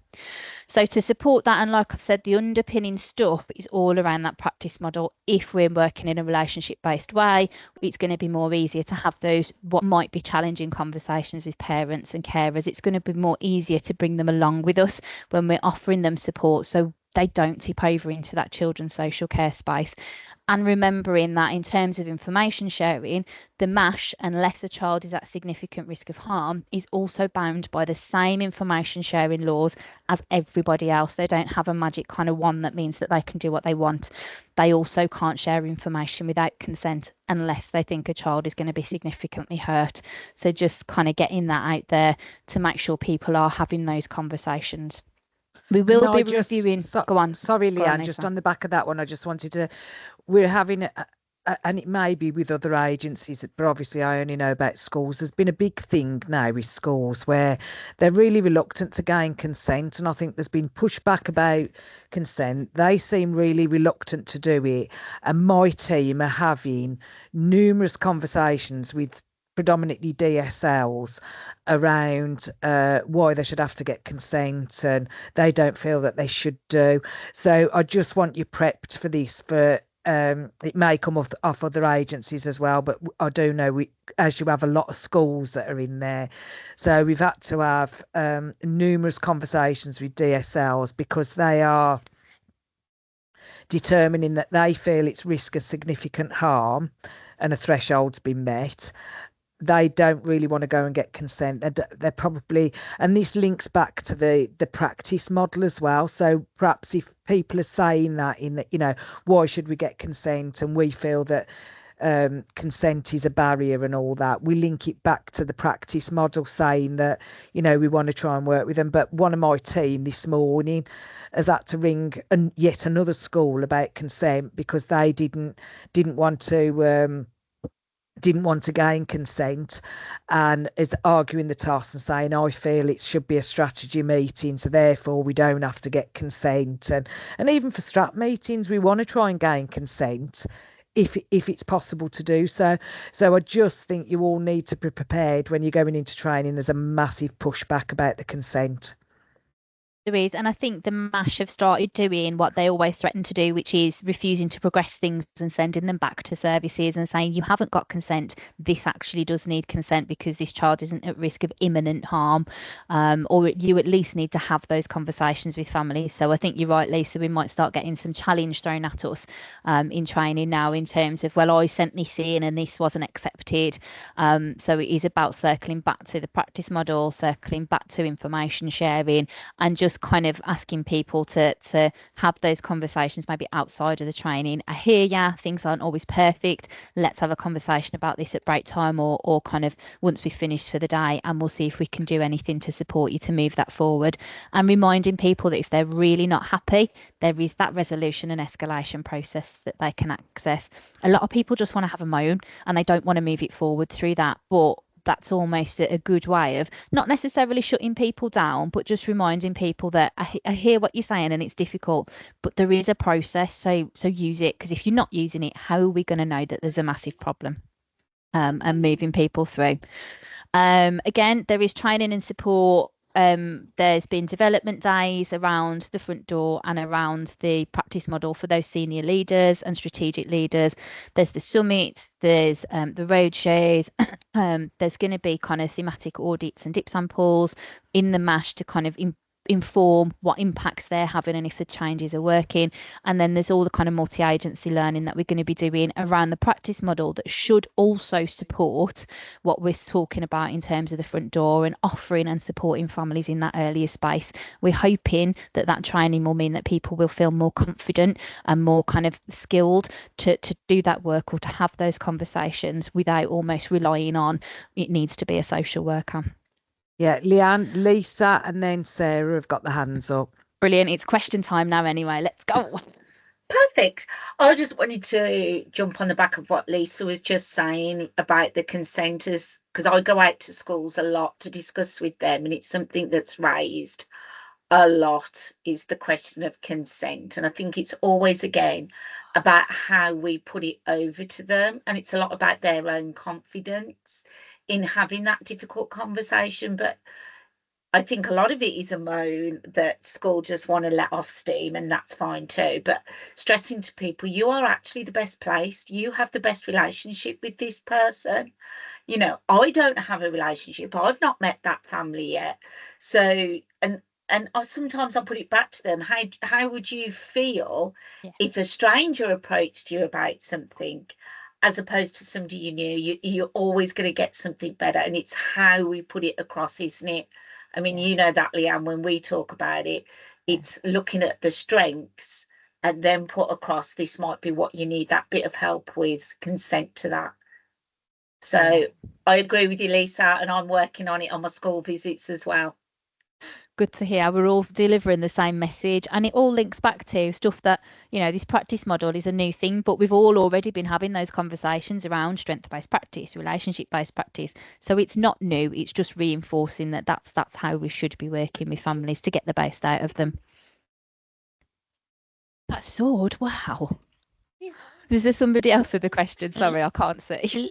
A: So to support that, and like I've said, the underpinning stuff is all around that practice model. If we're working in a relationship based way, it's going to be more easier to have those what might be challenging conversations with parents and carers. It's going to be more easier to bring them along with us when we're offering them support, so they don't tip over into that children's social care space. And remembering that in terms of information sharing, the MASH, unless a child is at significant risk of harm, is also bound by the same information sharing laws as everybody else. They don't have a magic kind of one that means that they can do what they want. They also can't share information without consent unless they think a child is going to be significantly hurt. So just kind of getting that out there to make sure people are having those conversations. We will be reviewing. Go on.
B: Sorry,
A: Go on,
B: Leanne, just
A: Lisa.
B: on the back of that one, I just wanted to, we're having and it may be with other agencies, but obviously I only know about schools. There's been a big thing now with schools where they're really reluctant to gain consent, and I think there's been pushback about consent. They seem really reluctant to do it, and my team are having numerous conversations with predominantly DSLs around why they should have to get consent and they don't feel that they should do. So I just want you prepped for this. For it may come off other agencies as well, but I do know as you have a lot of schools that are in there, so we've had to have numerous conversations with DSLs because they are determining that they feel it's risk of significant harm and a threshold's been met. They don't really want to go and get consent. They're probably, and this links back to the practice model as well. So perhaps if people are saying that in that, why should we get consent, and we feel that consent is a barrier and all that, we link it back to the practice model, saying that we want to try and work with them. But one of my team this morning has had to ring yet another school about consent because they didn't want to. Didn't want to gain consent, and is arguing the toss and saying, I feel it should be a strategy meeting, so therefore we don't have to get consent. And even for strat meetings, we want to try and gain consent if it's possible to do so. So I just think you all need to be prepared when you're going into training. There's a massive pushback about the consent.
A: There is, and I think the MASH have started doing what they always threaten to do, which is refusing to progress things and sending them back to services and saying, you haven't got consent. This actually does need consent because this child isn't at risk of imminent harm, or you at least need to have those conversations with families. So I think you're right, Lisa. We might start getting some challenge thrown at us in training now in terms of, well, I sent this in and this wasn't accepted. So it is about circling back to the practice model, circling back to information sharing, and just kind of asking people to have those conversations maybe outside of the training. I hear ya, things aren't always perfect. Let's have a conversation about this at break time or kind of once we've finished for the day, and we'll see if we can do anything to support you to move that forward. And reminding people that if they're really not happy, there is that resolution and escalation process that they can access. A lot of people just want to have a moan and they don't want to move it forward through that, but that's almost a good way of not necessarily shutting people down, but just reminding people that I hear what you're saying and it's difficult, but there is a process. So use it, because if you're not using it, how are we going to know that there's a massive problem? And moving people through. Again, there is training and support. There's been development days around the front door and around the practice model for those senior leaders and strategic leaders. There's the summit, there's the road shows. There's going to be kind of thematic audits and dip samples in the MASH to kind of inform what impacts they're having and if the changes are working. And then there's all the kind of multi-agency learning that we're going to be doing around the practice model that should also support what we're talking about in terms of the front door and offering and supporting families in that earlier space. We're hoping that that training will mean that people will feel more confident and more kind of skilled to do that work or to have those conversations without almost relying on it needs to be a social worker.
B: Yeah, Leanne, Lisa, and then Sarah have got the hands up.
A: Brilliant. It's question time now anyway. Let's go.
C: Perfect. I just wanted to jump on the back of what Lisa was just saying about the consenters, because I go out to schools a lot to discuss with them, and it's something that's raised a lot is the question of consent. And I think it's always, again, about how we put it over to them. And it's a lot about their own confidence in having that difficult conversation. But I think a lot of it is a moan that school just want to let off steam, and that's fine too. But stressing to people, you are actually the best placed. You have the best relationship with this person. I don't have a relationship. I've not met that family yet. So, and sometimes I put it back to them. How would you feel
A: Yeah.
C: if a stranger approached you about something, as opposed to somebody you knew? You're always going to get something better, and it's how we put it across, isn't it? I mean,
A: Yeah.
C: you know that, Leanne, when we talk about it,
A: Yeah.
C: it's looking at the strengths and then put across this might be what you need that bit of help with, consent to that. So
A: Yeah.
C: I agree with you, Lisa, and I'm working on it on my school visits as well.
A: Good to hear. We're all delivering the same message, and it all links back to stuff that, this practice model is a new thing, but we've all already been having those conversations around strength-based practice, relationship-based practice. So it's not new, it's just reinforcing that that's how we should be working with families to get the best out of them. That sword, wow. Is there somebody else with a question? Sorry, I can't see.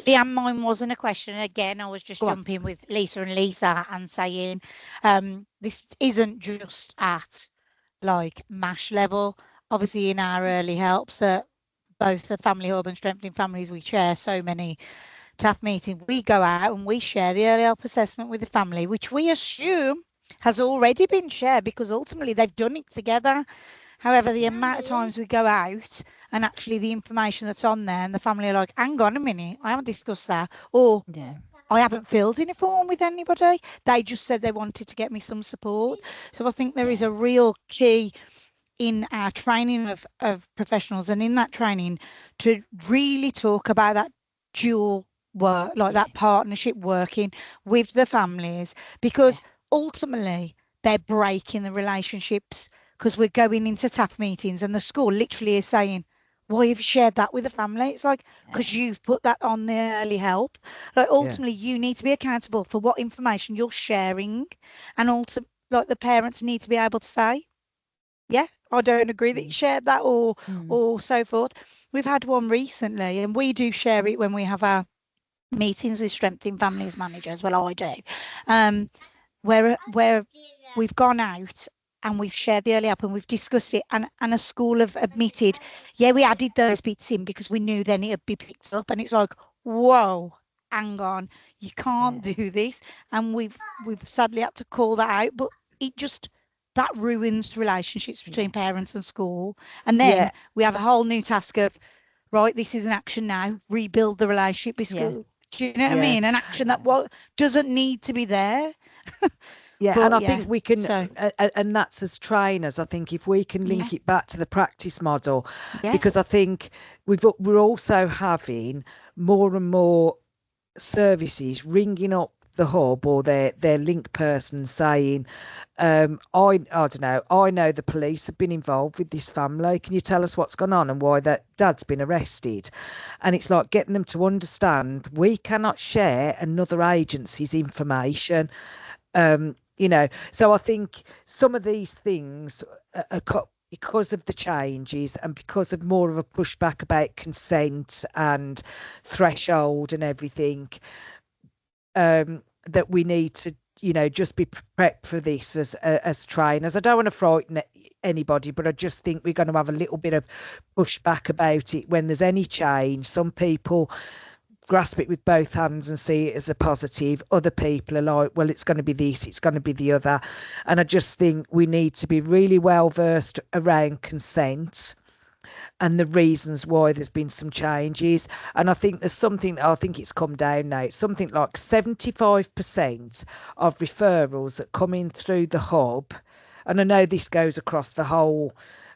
D: Leanne, mine wasn't a question. Again, I was just
A: Go on.
D: jumping with Lisa and Lisa and saying this isn't just at like MASH level. Obviously, in our early helps at both the Family Hub and Strengthening Families, we share so many TAF meetings. We go out and we share the early help assessment with the family, which we assume has already been shared because ultimately they've done it together. However, the amount of times we go out and actually the information that's on there and the family are like, hang on a minute, I haven't discussed that. Or
A: Yeah.
D: I haven't filled in a form with anybody. They just said they wanted to get me some support. So I think there is a real key in our training of professionals and in that training to really talk about that dual work, like that partnership working with the families, because ultimately they're breaking the relationships because we're going into TAF meetings and the school literally is saying, why have you shared that with the family? It's like, because you've put that on the early help. Like ultimately you need to be accountable for what information you're sharing, and also like the parents need to be able to say, yeah, I don't agree that you shared that or so forth. We've had one recently and we do share it when we have our meetings with Strengthening Families managers. Well, I do. Where we've gone out and we've shared the early up and we've discussed it, and a school have admitted, yeah, we added those bits in because we knew then it'd be picked up. And it's like, whoa, hang on, you can't do this. And we've sadly had to call that out, but it just that ruins relationships between parents and school. And then we have a whole new task of, right, this is an action now, rebuild the relationship with school. Do you know what I mean? An action that doesn't need to be there.
B: Yeah,
D: But
B: and I think we can,
D: so
B: and that's as trainers. I think if we can link it back to the practice model, because I think we're also having more and more services ringing up the hub or their link person saying, I don't know, I know the police have been involved with this family. Can you tell us what's gone on and why that dad's been arrested? And it's like getting them to understand we cannot share another agency's information. So I think some of these things because of the changes and because of more of a pushback about consent and threshold and everything, that we need to, just be prepped for this as trainers. I don't want to frighten anybody, but I just think we're going to have a little bit of pushback about it when there's any change. Some people grasp it with both hands and see it as a positive. Other people are like, well, it's going to be this, it's going to be the other. And I just think we need to be really well versed around consent and the reasons why there's been some changes. And I think there's something, I think it's come down now, it's something like 75% of referrals that come in through the hub, and I know this goes across the whole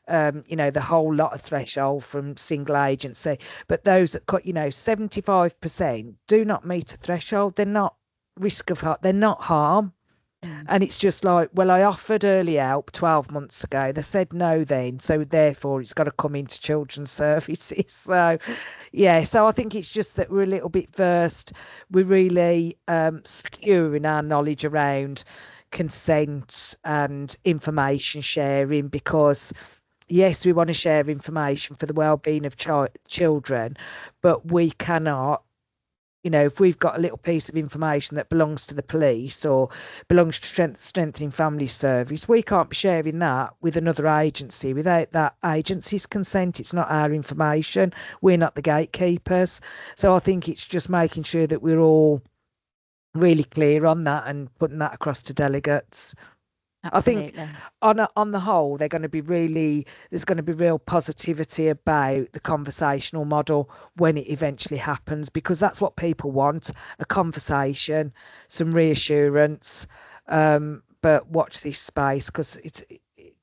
B: the whole lot of threshold from single agency, but those that cut, 75% do not meet a threshold. They're not risk of harm, they're not harm. And it's just like, well, I offered early help 12 months ago. They said no then. So therefore it's got to come into children's services. So, so I think it's just that we're a little bit versed. We're really secure in our knowledge around consent and information sharing, because yes, we want to share information for the well-being of children, but we cannot, if we've got a little piece of information that belongs to the police or belongs to Strengthening Family Service, we can't be sharing that with another agency without that agency's consent. It's not our information. We're not the gatekeepers. So I think it's just making sure that we're all really clear on that and putting that across to delegates.
A: Absolutely.
B: I think on the whole, there's going to be real positivity about the conversational model when it eventually happens, because that's what people want, a conversation, some reassurance. But watch this space, because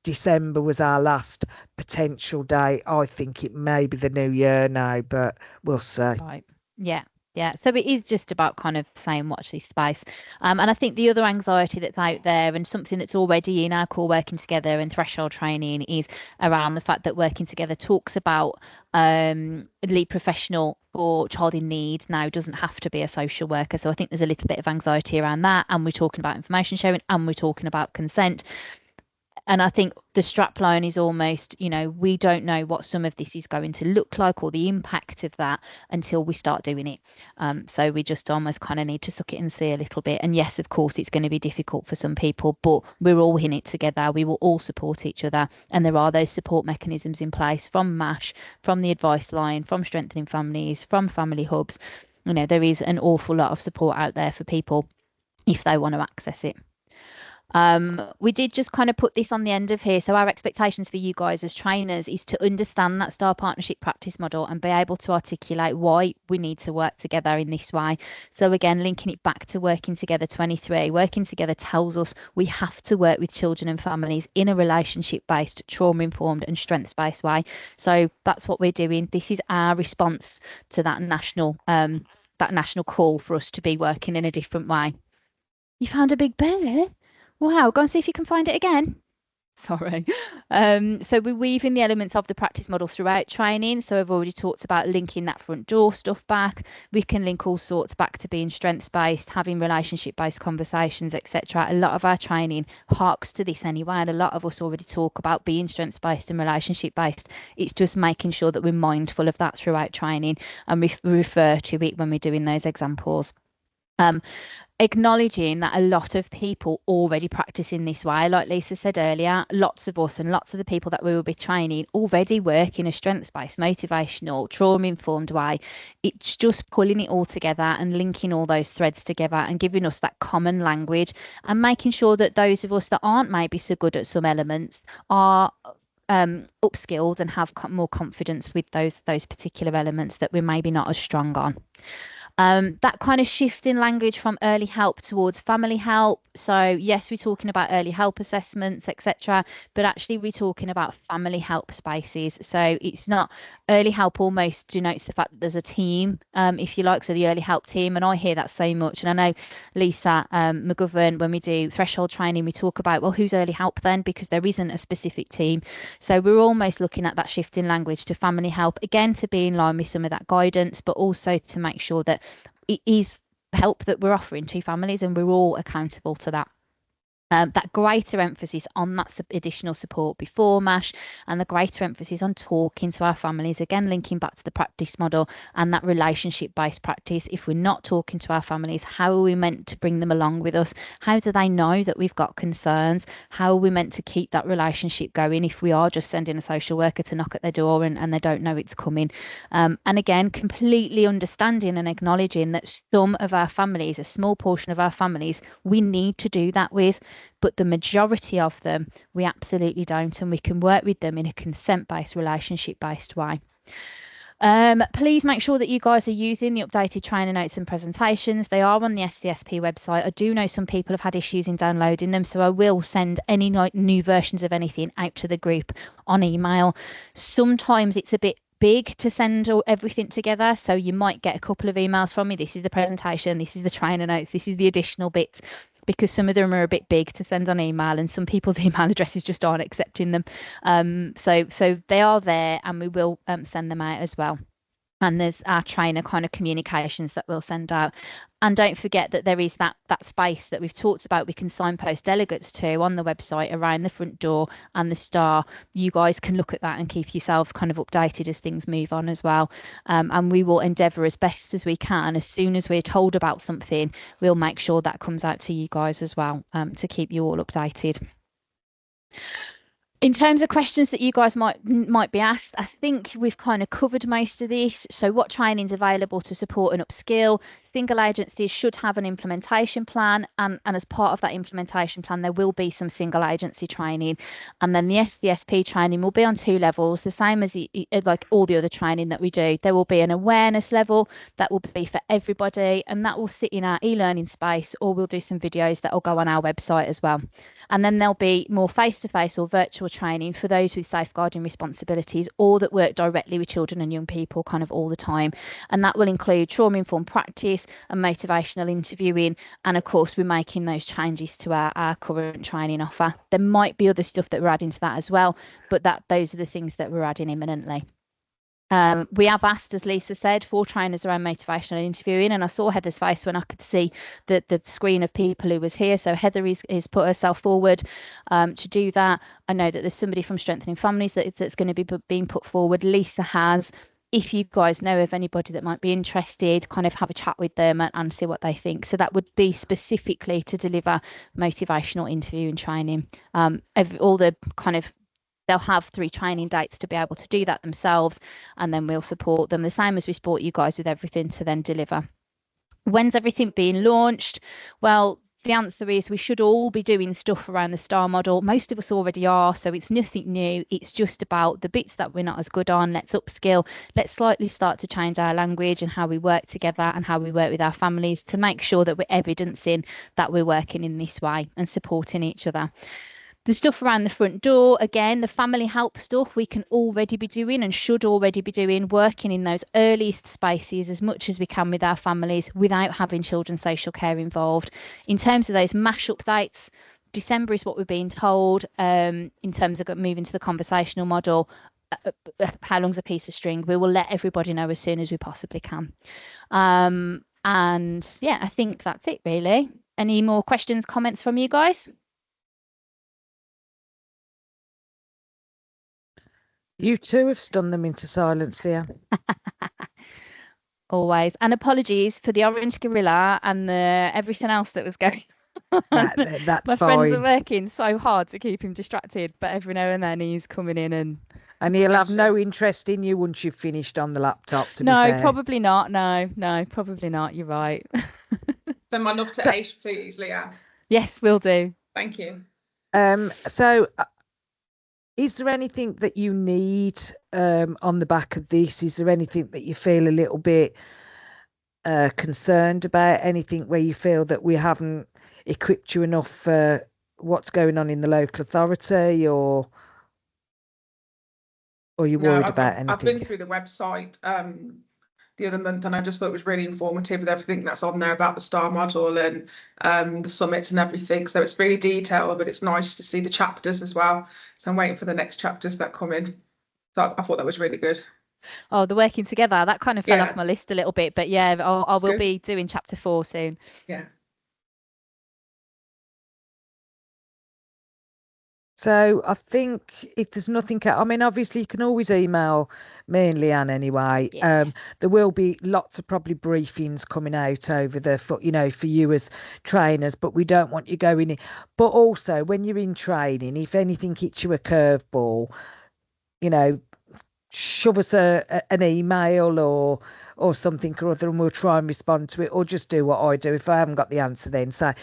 B: December was our last potential date. I think it may be the new year now, but we'll see.
A: Right. Yeah. Yeah, so it is just about kind of saying watch this space. And I think the other anxiety that's out there and something that's already in our core working together and threshold training is around the fact that working together talks about lead professional or child in need now doesn't have to be a social worker. So I think there's a little bit of anxiety around that. And we're talking about information sharing and we're talking about consent. And I think the strap line is almost, we don't know what some of this is going to look like or the impact of that until we start doing it. So we just almost kind of need to suck it and see a little bit. And yes, of course, it's going to be difficult for some people, but we're all in it together. We will all support each other. And there are those support mechanisms in place from MASH, from the advice line, from Strengthening Families, from family hubs. There is an awful lot of support out there for people if they want to access it. We did just kind of put this on the end of here. So our expectations for you guys as trainers is to understand that star partnership practice model and be able to articulate why we need to work together in this way. So again, linking it back to Working Together 23, Working Together tells us we have to work with children and families in a relationship-based, trauma-informed and strengths-based way. So that's what we're doing. This is our response to that national call for us to be working in a different way. You found a big bear? Wow, go and see if you can find it again. Sorry. So we're weaving the elements of the practice model throughout training. So I've already talked about linking that front door stuff back. We can link all sorts back to being strengths-based, having relationship-based conversations, etc. A lot of our training harks to this anyway, and a lot of us already talk about being strengths-based and relationship-based. It's just making sure that we're mindful of that throughout training and we refer to it when we're doing those examples. Acknowledging that a lot of people already practice in this way. Like Lisa said earlier, lots of us and lots of the people that we will be training already work in a strengths-based, motivational, trauma-informed way. It's just pulling it all together and linking all those threads together and giving us that common language and making sure that those of us that aren't maybe so good at some elements are upskilled and have more confidence with those particular elements that we're maybe not as strong on. That kind of shift in language from early help towards family help. So yes, we're talking about early help assessments, etc., but actually we're talking about family help spaces. So it's not early help almost denotes the fact that there's a team, if you like, so the early help team. And I hear that so much. And I know Lisa McGovern, when we do threshold training, we talk about, well, who's early help then? Because there isn't a specific team. So we're almost looking at that shift in language to family help, again, to be in line with some of that guidance, but also to make sure that it is help that we're offering to families and we're all accountable to that. That greater emphasis on that additional support before MASH and the greater emphasis on talking to our families, again linking back to the practice model and that relationship-based practice. If we're not talking to our families, how are we meant to bring them along with us? How do they know that we've got concerns? How are we meant to keep that relationship going if we are just sending a social worker to knock at their door and they don't know it's coming? And again, completely understanding and acknowledging that some of our families, a small portion of our families, we need to do that with, but the majority of them we absolutely don't, and we can work with them in a consent-based, relationship-based way. Please make sure that you guys are using the updated trainer notes and presentations. They are on the SCSP website. I do know some people have had issues in downloading them, so I will send any new versions of anything out to the group on email. Sometimes it's a bit big to send everything together, so you might get a couple of emails from me. This is the presentation, this is the trainer notes, this is the additional bits, because some of them are a bit big to send on email and some people the email addresses just aren't accepting them. So they are there and we will send them out as well. And there's our trainer kind of communications that we'll send out. And don't forget that there is that space that we've talked about we can signpost delegates to on the website around the front door and the star. You guys can look at that and keep yourselves kind of updated as things move on as well. And we will endeavour as best as we can. As soon as we're told about something, we'll make sure that comes out to you guys as well, to keep you all updated. In terms of questions that you guys might be asked, I think we've kind of covered most of this. So what training's available to support and upskill, single agencies should have an implementation plan, and as part of that implementation plan there will be some single agency training, and then the SDSP training will be on 2 levels, the same as like all the other training that we do. There will be an awareness level that will be for everybody, and that will sit in our e-learning space, or we'll do some videos that will go on our website as well. And then there'll be more face-to-face or virtual training for those with safeguarding responsibilities or that work directly with children and young people kind of all the time. And that will include trauma-informed practice and motivational interviewing. And of course, we're making those changes to our current training offer. There might be other stuff that we're adding to that as well, but those are the things that we're adding imminently. We have asked, as Lisa said, for trainers around motivational interviewing, and I saw Heather's face when I could see the screen of people who was here. So Heather is put herself forward to do that. I know that there's somebody from Strengthening Families that's going to be being put forward. Lisa has. If you guys know of anybody that might be interested, kind of have a chat with them and see what they think. So that would be specifically to deliver motivational interviewing training. All the kind of they'll have 3 training dates to be able to do that themselves, and then we'll support them the same as we support you guys with everything to then deliver. When's everything being launched? Well, the answer is we should all be doing stuff around the STAR model. Most of us already are, so it's nothing new. It's just about the bits that we're not as good on. Let's upskill. Let's slightly start to change our language and how we work together and how we work with our families to make sure that we're evidencing that we're working in this way and supporting each other. The stuff around the front door, again, the family help stuff we can already be doing and should already be doing, working in those earliest spaces as much as we can with our families without having children's social care involved. In terms of those MASH updates, December is what we're being told in terms of moving to the conversational model. How long's a piece of string? We will let everybody know as soon as we possibly can. And yeah, I think that's it really. Any more questions, comments from you guys?
B: You too have stunned them into silence, Leah.
A: Always. And apologies for the orange gorilla and the everything else that was going on.
B: That's
A: My
B: fine.
A: friends are working so hard to keep him distracted, but every now and then he's coming in
B: and he'll have no interest in you once you've finished on the laptop, to be
A: No,
B: fair.
A: probably not. No, probably not. You're right.
E: Send my love to Ace, please, Leah.
A: Yes, will do.
E: Thank you.
B: So is there anything that you need on the back of this? Is there anything that you feel a little bit concerned about? Anything where you feel that we haven't equipped you enough for what's going on in the local authority, or you're worried about anything?
E: I've been through the website the other month, and I just thought it was really informative with everything that's on there about the STAR model and the summits and everything. So it's really detailed, but it's nice to see the chapters as well. So I'm waiting for the next chapters that come in. So I thought that was really good.
A: Oh, the working together, that kind of fell off my list a little bit, but yeah, I will be doing chapter 4 soon.
E: Yeah.
B: So I think if there's nothing, I mean, obviously you can always email me and Leanne anyway.
A: Yeah.
B: There will be lots of probably briefings coming out over for you as trainers, but we don't want you going in. But also when you're in training, if anything hits you a curveball, shove us an email or something or other, and we'll try and respond to it, or just do what I do. If I haven't got the answer, then say,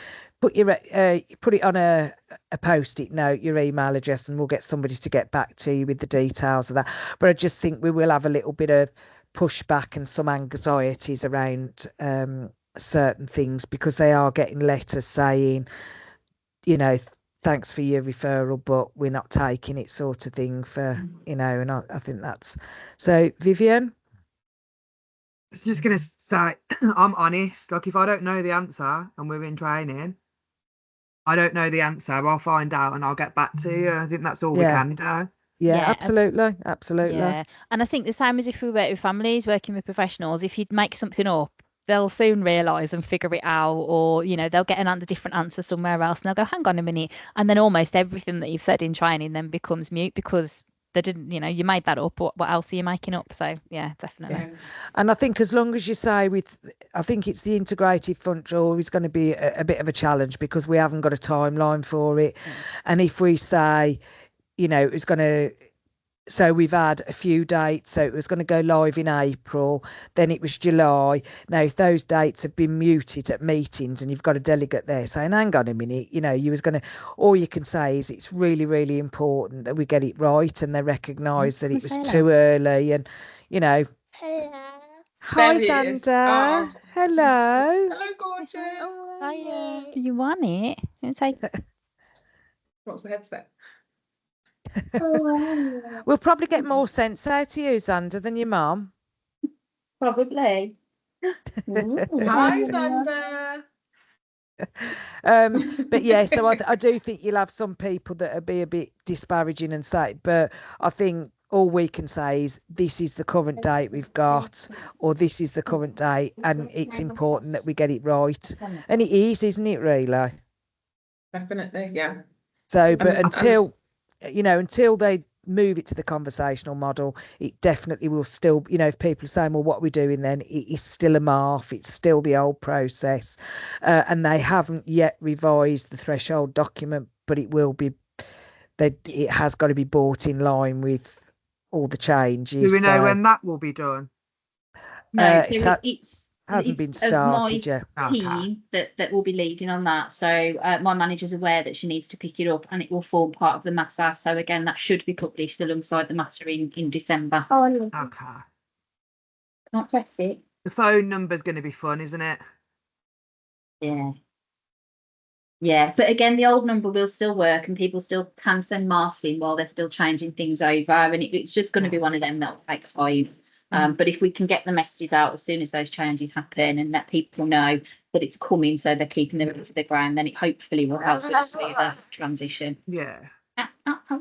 B: put it on a post-it note, your email address, and we'll get somebody to get back to you with the details of that. But I just think we will have a little bit of pushback and some anxieties around certain things, because they are getting letters saying, thanks for your referral, but we're not taking it, sort of thing, for, and I think that's so. Vivian?
F: I was just going to say, I'm honest. Like, if I don't know the answer and we're in training, I don't know the answer, I'll find out and I'll get back to you. I think that's all we can do.
B: Yeah, absolutely.
A: Yeah, and I think the same as if we work with families, working with professionals, if you'd make something up, they'll soon realise and figure it out, or they'll get a different answer somewhere else and they'll go, hang on a minute, and then almost everything that you've said in training then becomes mute because they didn't, you made that up. What else are you making up? So yeah, definitely.
B: Yeah. And I think as long as you say I think it's the integrated front door is going to be a bit of a challenge, because we haven't got a timeline for it. And if we say, it's going to so we've had a few dates. So it was going to go live in April, then it was July. Now, if those dates have been muted at meetings and you've got a delegate there saying, hang on a minute, you was going to, all you can say is it's really, really important that we get it right and they recognise that it was too early and, Hello. Hi,
E: There he is.
B: Xander.
E: Oh.
B: Hello.
E: Hello, gorgeous.
D: Hiya.
A: Do you want it? It's like,
E: What's the headset?
B: We'll probably get more sense out of you, Xander, than your mum.
C: Probably.
E: Hi, Xander.
B: But yeah, so I do think you'll have some people that will be a bit disparaging and say, but I think all we can say is this is the current date we've got, or this is the current date, and it's important that we get it right. And it is, isn't it, really?
E: Definitely, yeah.
B: So, but until they move it to the conversational model, it definitely will still, if people are saying, well, what are we doing then? It is still a MARF, it's still the old process. And they haven't yet revised the threshold document, but it will be, it has got to be brought in line with all the changes.
F: Do we know when that will be done?
G: No, so it's
B: hasn't been
G: of
B: started
G: my
B: yet.
G: team that will be leading on that. So my manager's aware that she needs to pick it up and it will form part of the MASA. So again, that should be published alongside the MASA in December.
F: Okay.
G: Can't press it.
F: The phone number's going to be fun, isn't it?
G: Yeah. Yeah, but again, the old number will still work and people still can send marks in while they're still changing things over. And it's just going to be one of them that'll take time. But if we can get the messages out as soon as those changes happen and let people know that it's coming so they're keeping their ear to the ground, then it hopefully will help with a smoother transition.
F: Yeah.
E: I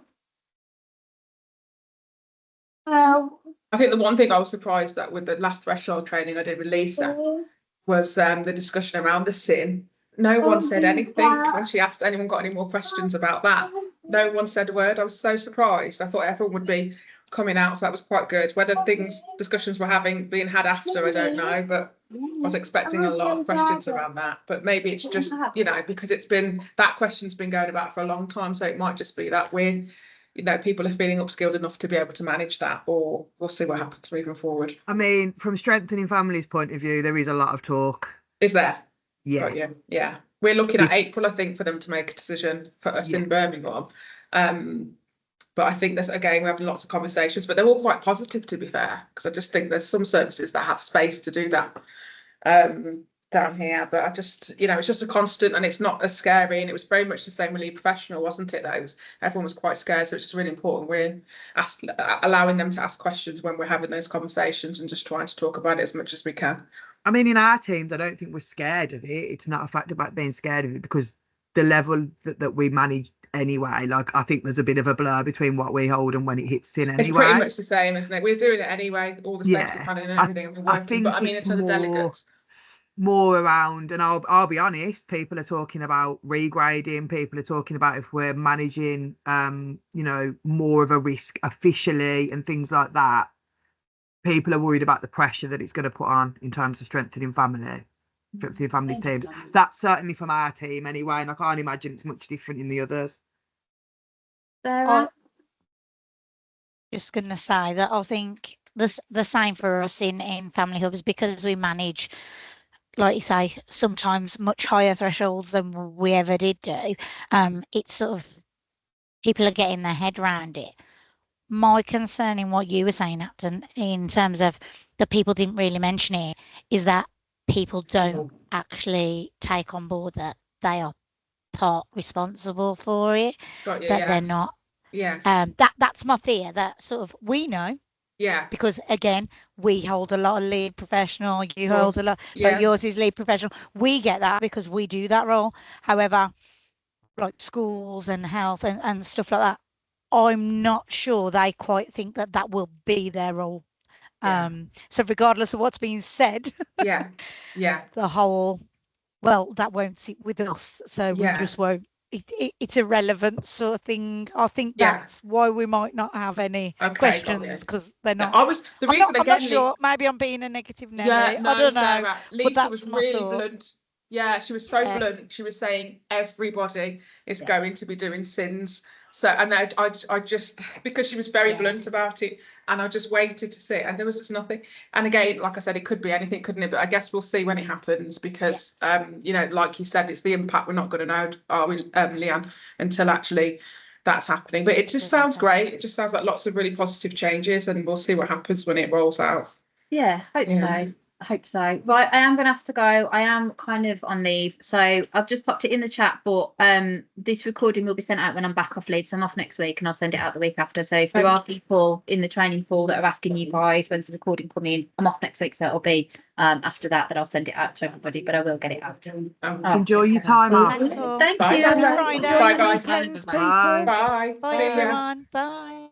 E: think the one thing I was surprised at with the last threshold training I did with Lisa was the discussion around the sin. No one said anything when she asked anyone got any more questions about that. No one said a word. I was so surprised. I thought everyone would be coming out, so that was quite good. Whether discussions were being had after, I don't know, but I was expecting a lot of questions around that. But maybe it's just, because that question's been going about for a long time, so it might just be that people are feeling upskilled enough to be able to manage that, or we'll see what happens moving forward.
F: I mean, from Strengthening Families' point of view, there is a lot of talk.
E: Is there?
F: Yeah.
E: Got you. Yeah. We're looking at April, I think, for them to make a decision for us in Birmingham. But I think we're having lots of conversations, but they're all quite positive, to be fair, because I just think there's some services that have space to do that down here. But I just, it's just a constant and it's not as scary. And it was very much the same with lead professional, wasn't it? Everyone was quite scared. So it's just really important we're allowing them to ask questions when we're having those conversations and just trying to talk about it as much as we can.
F: I mean, in our teams, I don't think we're scared of it. It's not a fact about being scared of it because the level that we manage anyway, I think there's a bit of a blur between what we hold and when it hits in anyway.
E: It's pretty much the same, isn't it? We're doing it anyway, all the safety planning and everything. And we're working, but I mean, it's the delegates.
F: More around, and I'll be honest, people are talking about regrading, people are talking about if we're managing, more of a risk officially and things like that. People are worried about the pressure that it's going to put on in terms of strengthening families teams. That's certainly from our team anyway, and I can't imagine it's much different in the others.
D: Just going to say that I think the same for us in family hubs, because we manage, like you say, sometimes much higher thresholds than we ever did do. It's sort of people are getting their head around it. My concern in what you were saying, Upton, in terms of the people didn't really mention it, is that people don't actually take on board that they are part responsible for it.
E: Got you,
D: that they're not.
E: Yeah.
D: That's my fear. That sort of we know.
E: Yeah.
D: Because again, we hold a lot of lead professional. You hold a lot, but yours is lead professional. We get that because we do that role. However, like schools and health and stuff like that, I'm not sure they quite think that will be their role. So regardless of what's being said, the whole, well, that won't sit with us, so we just won't. It's irrelevant sort of thing. I think that's why we might not have any questions, because they're not. I'm not sure. Maybe I'm being a negative Nelly. I don't know.
E: Sarah, Lisa was really blunt. Yeah, she was so blunt. She was saying everybody is going to be doing sins. So, and I just, because she was very blunt about it, and I just waited to see, and there was just nothing. And again, like I said, it could be anything, couldn't it? But I guess we'll see when it happens, because, you know, like you said, it's the impact we're not going to know, are we, Leanne, until actually that's happening. But it just sounds great. It just sounds like lots of really positive changes, and we'll see what happens when it rolls out.
G: Yeah, hope so. I hope so. Right, I am going to have to go. I am kind of on leave, so I've just popped it in the chat. But this recording will be sent out when I'm back off leave. So I'm off next week, and I'll send it out the week after. So if there are people in the training pool that are asking you guys when's the recording coming, I'm off next week, so it'll be after that I'll send it out to everybody. But I will get it out.
F: Enjoy your time off.
G: Thank
E: Bye.
G: you.
D: Happy Friday.
E: Bye, guys.
D: Weekends,
E: Bye.
D: people.
E: Bye.
D: Bye,
E: See ya.
D: everyone. Bye.